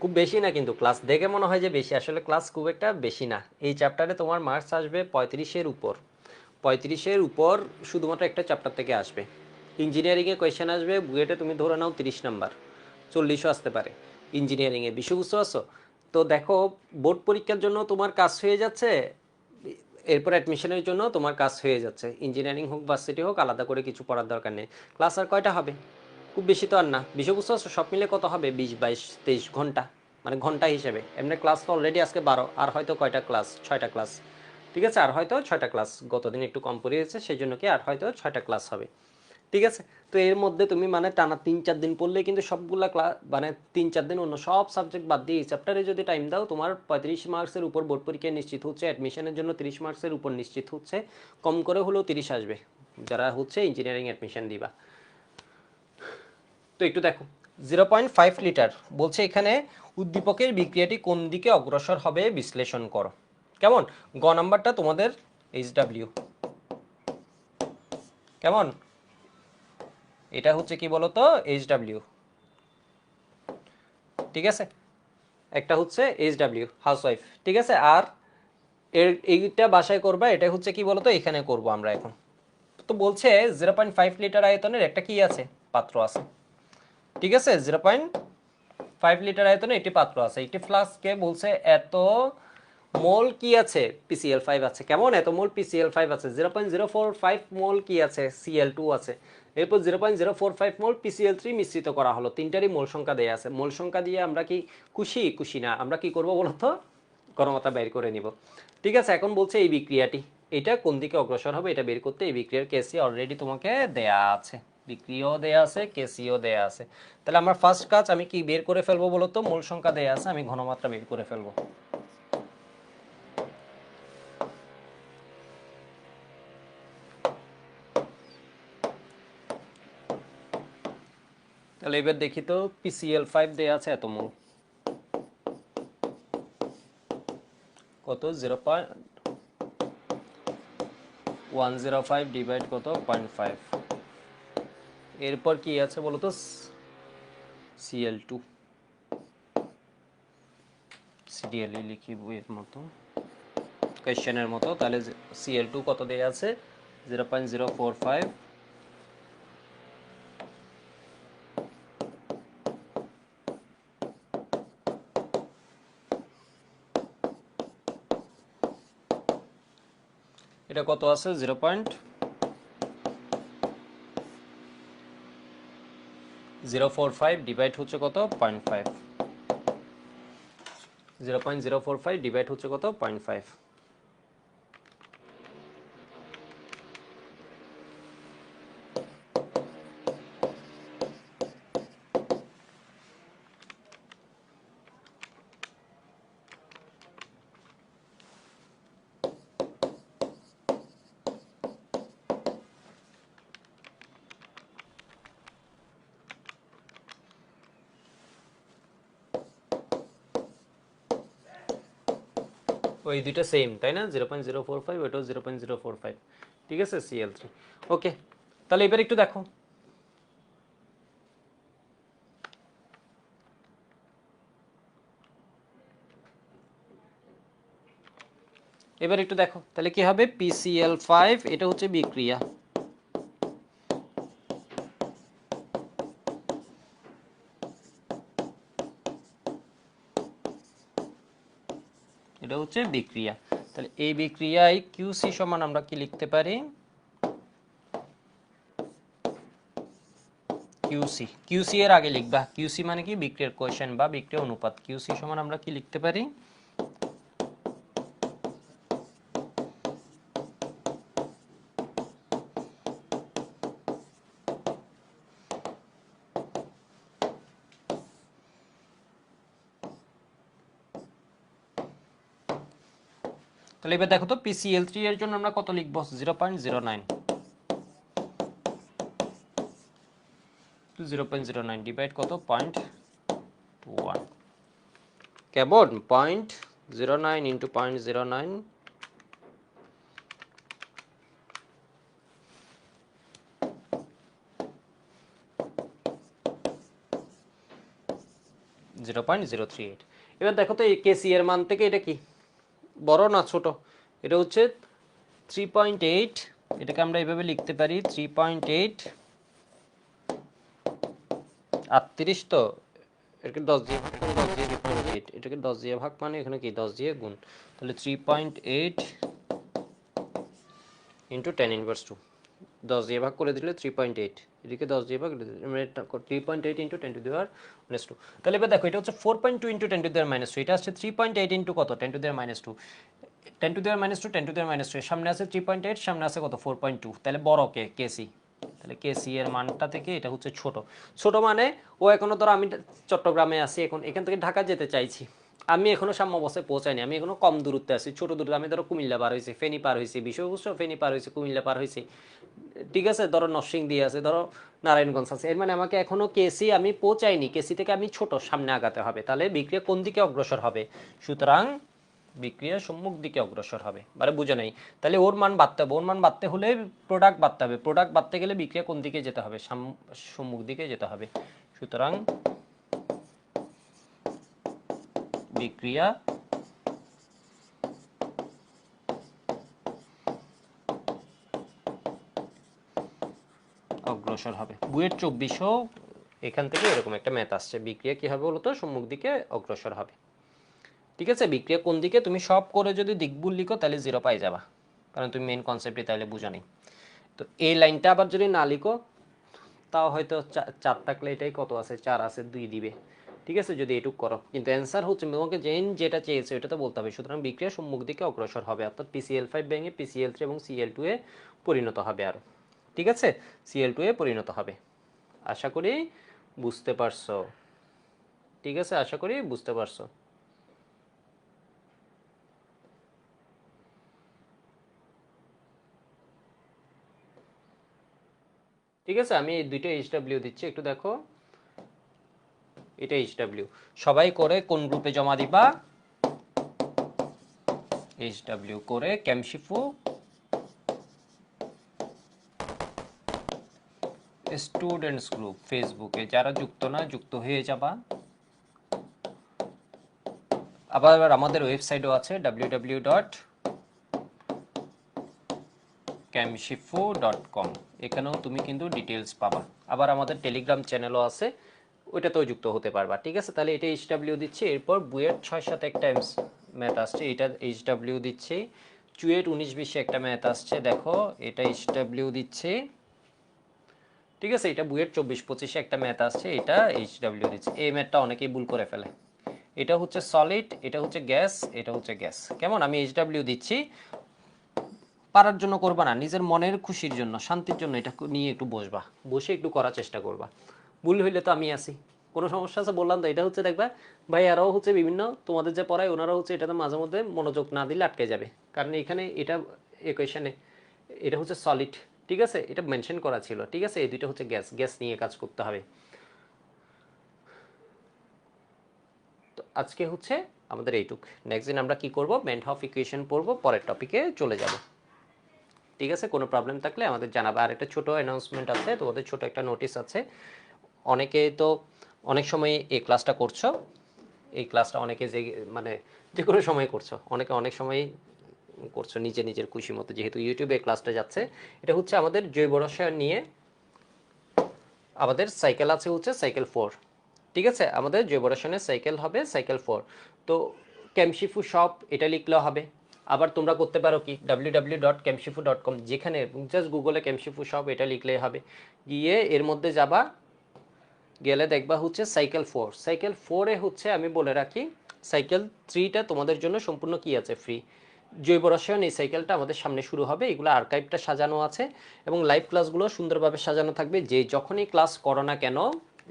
খুব বেশি না কিন্তু, ক্লাস দেখে মনে হয় যে বেশি, আসলে ক্লাস খুব একটা বেশি না। এই চ্যাপ্টারে তোমার মার্কস আসবে 35-এর উপর। 35-এর উপর শুধুমাত্র একটা চ্যাপ্টার থেকে আসবে। ইঞ্জিনিয়ারিংয়ে কোয়েশ্চেন আসবে, বুয়েটে তুমি ধরে নাও 30 নাম্বার, 40ও আসতে পারে ইঞ্জিনিয়ারিংয়ে। বিষয় বুঝতে পারছো? তো দেখো, বোর্ড পরীক্ষার জন্য তোমার কাজ হয়ে যাচ্ছে, এরপর অ্যাডমিশনের জন্য তোমার কাজ হয়ে যাচ্ছে। ইঞ্জিনিয়ারিং হোক ভার্সিটি হোক, আলাদা করে কিছু পড়ার দরকার নেই। ক্লাস আর কয়টা হবে? খুব বেশি তো আর না। বিষয় বুঝতে পারছো? সব মিলে কত হবে? 20, 22, 23 ঘন্টা, মানে ঘন্টা হিসেবে। এমনি ক্লাস তো অলরেডি আজকে 12, আর হয়তো কয়টা ক্লাস? 6টা ক্লাস। ঠিক আছে, আর হয়তো 6টা ক্লাস, গতদিন একটু কম পড়িয়েছে সেই জন্য কি আর হয়তো 6টা ক্লাস হবে। ঠিক আছে, তো এর মধ্যে তুমি মানে টানা 3-4 দিন পড়লে কিন্তু সবগুলা ক্লাস, মানে 3-4 দিন অন্য সব সাবজেক্ট বাদ দিয়ে এই চ্যাপ্টারে যদি টাইম দাও, তোমার 35 মার্কসের উপর বোর্ড পরীক্ষায় নিশ্চিত হচ্ছে। অ্যাডমিশনের জন্য 30 মার্কসের উপর নিশ্চিত হচ্ছে। কম করে হলেও 30 আসবে যারা হচ্ছে ইঞ্জিনিয়ারিং অ্যাডমিশন দিবা। তো একটু দেখো, 0.5 লিটার বলছে এখানে, উদ্দীপকের বিক্রিয়াটি কোন দিকে অগ্রসর হবে বিশ্লেষণ করো। কেমন? গ নাম্বারটা তোমাদের HW। কেমন? এটা হচ্ছে কি বলতো? HW। ঠিক আছে, একটা হচ্ছে HW হাউসওয়াইফ। ঠিক আছে, আর এইটা বাসায় করবা, এটা হচ্ছে কি বলতো? এখানে করব আমরা এখন। তো বলছে 0.5 লিটার আয়তনের একটা কি আছে? পাত্র আছে। ঠিক আছে, 0.5 লিটার আয়তনে একটি পাত্র আছে। একটি ফ্লাস্কে বলছে এত মোল কি আছে? PCl5 আছে। কেমন? এত মোল PCl5 আছে। 0.045 মোল কি আছে? Cl2 আছে। এরপর 0.045 মোল PCl3 মিশ্রিত করা হলো, তিনটারই মোল সংখ্যা দেয়া আছে। মোল সংখ্যা দিয়ে আমরা কি খুশি না? আমরা কি করব বলতো, ঘনমাত্রা বের করে নিব। ঠিক আছে, এখন বলছে এই বিক্রিয়াটি এটা কোন দিকে অগ্রসর হবে এটা বের করতে এই বিক্রিয়ার কেসি অলরেডি তোমাকে দেয়া আছে, বিক্রিয়াও দেয়া আছে, কেসিও দেয়া আছে। তাহলে আমার ফার্স্ট কাজ আমি কি বের করে ফেলবো বলতো, মোল সংখ্যা দেয়া আছে, আমি ঘনমাত্রা বের করে ফেলবো। তাহলে এবার দেখি তো, PCl5 দেয়া আছে এত মোল, কত 0.105 ডিভাইড কত 0.5। এরপর কি আছে বলতো, Cl2 সিরিয়ালি লিখি বইয়ের মতো, কোয়েশ্চেনের মতো। তাহলে Cl2 কত দেয়া আছে 0.045, এটা কত আছে 0.045 ডিভাইড হচ্ছে কত 0.5, 0.045 ডিভাইড হচ্ছে কত 0.5। ওই দুইটা সেম তাই না, 0.045, ওইটাও 0.045, ঠিক আছে Cl3। ওকে, তাহলে এবার একটু দেখো, এবার একটু দেখো তাহলে কি হবে, PCl5 এটা হচ্ছে বিক্রিয়া, এটা হচ্ছে বিক্রিয়া। তাহলে এই বিক্রিয়ায় QC সমান আমরা কি লিখতে পারি, QC এর আগে লিখবা, QC মানে কি বিক্রিয়ার কোএফিসিয়েন্ট বা বিক্রিয়া অনুপাত। QC সমান আমরা কি লিখতে পারি, তাহলে এবার দেখো তো PCl3 এর জন্য আমরা কত লিখবো 0.09, তো 0.09 ডিভাইড কত 0.21, কেমন 0.09 ইন্টু 0.09, 0.038। এবার দেখো তো এই কেসি এর মান থেকে এটা কি বড় না ছোট, এটা হচ্ছে 3.8, এটাকে আমরা এইভাবে লিখতে পারি 3.8, 38 তো এটাকে 10 দিয়ে ভাগ করে 10 দিয়ে 3.8, এটাকে 10 দিয়ে ভাগ মানে এখানে কি 10 দিয়ে গুণ, তাহলে 3.8 ইন্টু 10 ইনভার্স 2, 10 দিয়ে ভাগ করে দিলে 3.8, এদিকে 10 দিয়ে ভাগ 3.8 ইন্টু 10 টু দি পাওয়ার -2। তাহলে এবার দেখো এটা হচ্ছে 4.2 ইন্টু 10 টু দি পাওয়ার -2, এটা আসছে 3.8 ইন্টু কত 10 to the power -2, 10 to the power -2, 10 to the power -2, সামনে আছে 3.8, সামনে আছে কত 4.2, তাহলে বড় কে কেসি, তাহলে কেসি এর মানটা থেকে এটা হচ্ছে ছোট। ছোট মানে ও এখনো ধরো আমি চট্টগ্রামে আছি, এখন এখান থেকে ঢাকা যেতে চাইছি, আমি এখনো সাম্য অবস্থায় পৌঁছাইনি, আমি এখনো কম দূরত্বে আছি, ছোট দূরত্বে, আমি ধরো কুমিল্লা পার হয়েছি, ফেনী পার হয়েছি, বিষয়বস্তু ফেনী পার হয়েছি, কুমিল্লা পার হয়েছি, ঠিক আছে, ধরো নরসিংদী আছে, ধরো নারায়ণগঞ্জ আছে, এর মানে আমাকে এখনো কেসি আমি পৌঁছাইনি, কেসি থেকে আমি ছোট, সামনে আগাতে হবে, তাহলে বিক্রিয়া কোন দিকে অগ্রসর হবে, সুতরাং বিক্রিয়া সম্মুখ দিকে অগ্রসর হবে, মানে বুঝে নাই। তাহলে ওর মান বাড়তে হবে, ওর মান বাড়তে হলে প্রোডাক্ট বাড়তে হবে, প্রোডাক্ট বাড়তে গেলে বিক্রিয়া কোন দিকে যেতে হবে, সম্মুখ দিকে যেতে হবে, সুতরাং বিক্রিয়া অগ্রসর হবে। বুয়েট 2400 এখান থেকে এরকম একটা ম্যাথ আসছে, বিক্রিয়া কি হবে বলতো, সম্মুখ দিকে অগ্রসর হবে। ঠিক আছে, বিক্রিয়া কোন দিকে তুমি সব করে যদি দিকবুল লিখো তাহলে 0 পাই যাবা, কারণ তুমি মেইন কনসেপ্টই তাহলে বুঝো নেই। তো এই লাইনটা আবার যদি না লিখো তাও হয়তো 4 থাকলে এটাই কত আছে, 4 আছে, 2 দিবে। ঠিক আছে, যদি এটুক করো, কিন্তু অ্যান্সার হচ্ছে তোমাকে যেটা চেয়েছে ওটা তো বলতে হবে। সুতরাং বিক্রিয়া সম্মুখ দিকে অগ্রসর হবে, অর্থাৎ PCl5 ভেঙে PCl3 এবং Cl2 এ পরিণত হবে আরো। ঠিক আছে, Cl2 এ পরিণত হবে। আশা করি বুঝতে পারছো। ঠিক আছে, আশা করি বুঝতে পারছো। ঠিক আছে, আমি এই দুইটা HW দিচ্ছি, একটু দেখো। এটা HW সবাই করে কোন গ্রুপে জমা দিবা? HW করে ক্যামশিফু স্টুডেন্টস গ্রুপ ফেসবুকে, যারা যুক্ত না যুক্ত হয়ে যাবা। আবার আমাদের ওয়েবসাইটও আছে www.camshifu.com, এখানেও তুমি কিন্তু ডিটেলস পাবা। আবার আমাদের টেলিগ্রাম চ্যানেলও আছে, ওইটাতেও যুক্ত হতে পারবা। ঠিক আছে, তাহলে এটা HW দিচ্ছি। এরপর বুয়েট 6-7 একটা ম্যাথ আসছে, এটা HW দিচ্ছি। চুয়েট 19-20 একটা ম্যাথ আসছে, দেখো এটা HW দিচ্ছি। ঠিক আছে, এটা বুয়েট 24-25 একটা ম্যাথ আসছে, এটা HW দিচ্ছে। এই ম্যাথটা অনেকেই ভুল করে ফেলে। এটা হচ্ছে সলিড, এটা হচ্ছে গ্যাস, এটা হচ্ছে গ্যাস। কেমন? আমি HW দিচ্ছি, পারার জন্য করবা না, নিজের মনের খুশির জন্য, শান্তির জন্য এটা নিয়ে একটু বসবা, বসে একটু করার চেষ্টা করবা। ভুল হইলে তো আমি আছি, কোনো সমস্যা আছে বললাম তো। এটা হচ্ছে দেখবা ভাই, আরও হচ্ছে বিভিন্ন তোমাদের যে পড়ায় ওনারা হচ্ছে এটাতে মাঝে মধ্যে মনোযোগ না দিলে আটকে যাবে, কারণ এখানে এটা ইকুয়েশনে এটা হচ্ছে সলিড। ঠিক আছে, এটা মেনশন করা ছিল। ঠিক আছে, এই দুইটা হচ্ছে গ্যাস, গ্যাস নিয়ে কাজ করতে হবে। তো আজকে হচ্ছে আমাদের এইটুক। নেক্সট দিন আমরা কি করব, মেন্ট অফ ইকুয়েশন পড়বো, পরের টপিকে চলে যাব। ঠিক আছে, কোনো প্রবলেম থাকলে আমাদের জানাবে। আর একটা ছোট অ্যানাউন্সমেন্ট আছে, তোমাদের ছোট একটা নোটিশ আছে। অনেকে তো অনেক সময় এই ক্লাসটা করছো, এই ক্লাসটা অনেকে যে মানে যে কোনো সময় করছো, অনেকে অনেক সময় করছো নিজে নিজের খুশি মতো, যেহেতু ইউটিউবে ক্লাসটা যাচ্ছে। এটা হচ্ছে আমাদের জৈব রসায়ন নিয়ে, আমাদের সাইকেল আছে হচ্ছে সাইকেল 4। ঠিক আছে, আমাদের জৈব রসায়নের সাইকেল হবে সাইকেল 4। তো ক্যামশিফু শপ এটা লিখলেও হবে। আবার তোমরা করতে পারো কি, www.camshifu.com, যেখানে জাস্ট গুগলে ক্যামশিফু শপ এটা লিখলেই হবে। গিয়ে এর মধ্যে যাবা, গেলে দেখবা হচ্ছে সাইকেল 4। সাইকেল 4-এ হচ্ছে আমি বলে রাখি, সাইকেল 3টা তোমাদের জন্য সম্পূর্ণ কি আছে, ফ্রি। জৈব রসায়ন এই সাইকেলটা আমাদের সামনে শুরু হবে, এগুলো আর্কাইভটা সাজানো আছে এবং লাইভ ক্লাসগুলো সুন্দরভাবে সাজানো থাকবে। যে যখনই ক্লাস করো না কেন,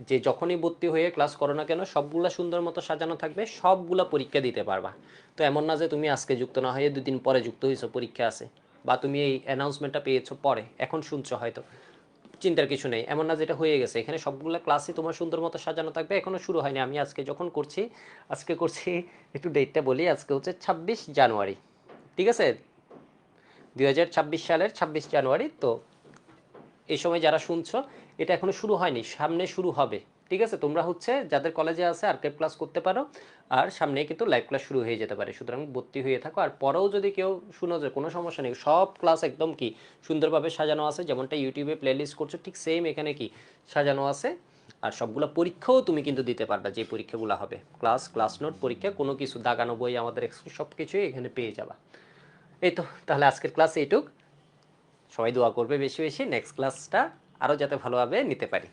যে যখনই ভর্তি হয়ে ক্লাস করো না কেন, সবগুলা সুন্দর মতো সাজানো থাকবে, সবগুলা পরীক্ষা দিতে পারবা। তো এমন না যে তুমি আজকে যুক্ত না হয়ে 2 দিন পরে যুক্ত হয়েছো, পরীক্ষা আছে, বা তুমি এই অ্যানাউন্সমেন্টটা পেয়েছো পরে, এখন শুনছো হয়তো, চিন্তার কিছু নেই। এমন না যেটা হয়ে গেছে, এখানে সবগুলো ক্লাসই তোমার সুন্দর মতো সাজানো থাকবে। এখনো শুরু হয়নি, আমি আজকে যখন করছি, আজকে করছি, একটু ডেটটা বলি, আজকে হচ্ছে 26 জানুয়ারি। ঠিক আছে, 2026 সালের 26 জানুয়ারি। তো এই সময় যারা শুনছো, এটা এখনো শুরু হয়নি, সামনে শুরু হবে। ঠিক আছে, তোমরা হচ্ছে যাদের কলেজে আছে আর্কাইভ ক্লাস করতে পারো, আর সামনে কিন্তু লাইভ ক্লাস শুরু হয়ে যেতে পারে। সুতরাং ভর্তি হয়ে থাকো। আর পরেও যদি কেউ শুনো যে কোনো সমস্যা নেই, সব ক্লাস একদম কি সুন্দরভাবে সাজানো আছে, যেমনটা ইউটিউবে প্লেলিস্ট করছো ঠিক সেম এখানে কি সাজানো আছে। আর সবগুলো পরীক্ষাও তুমি কিন্তু দিতে পারবে, যে পরীক্ষাগুলো হবে ক্লাস নোট পরীক্ষা, কোনো কিছু দাগানো বই আমাদের সব কিছুই এখানে পেয়ে যাবা। এই তো, তাহলে আজকের ক্লাস এইটুক। সবাই দোয়া করবে বেশি বেশি, নেক্সট ক্লাসটা আরও যাতে ভালোভাবে নিতে পারি।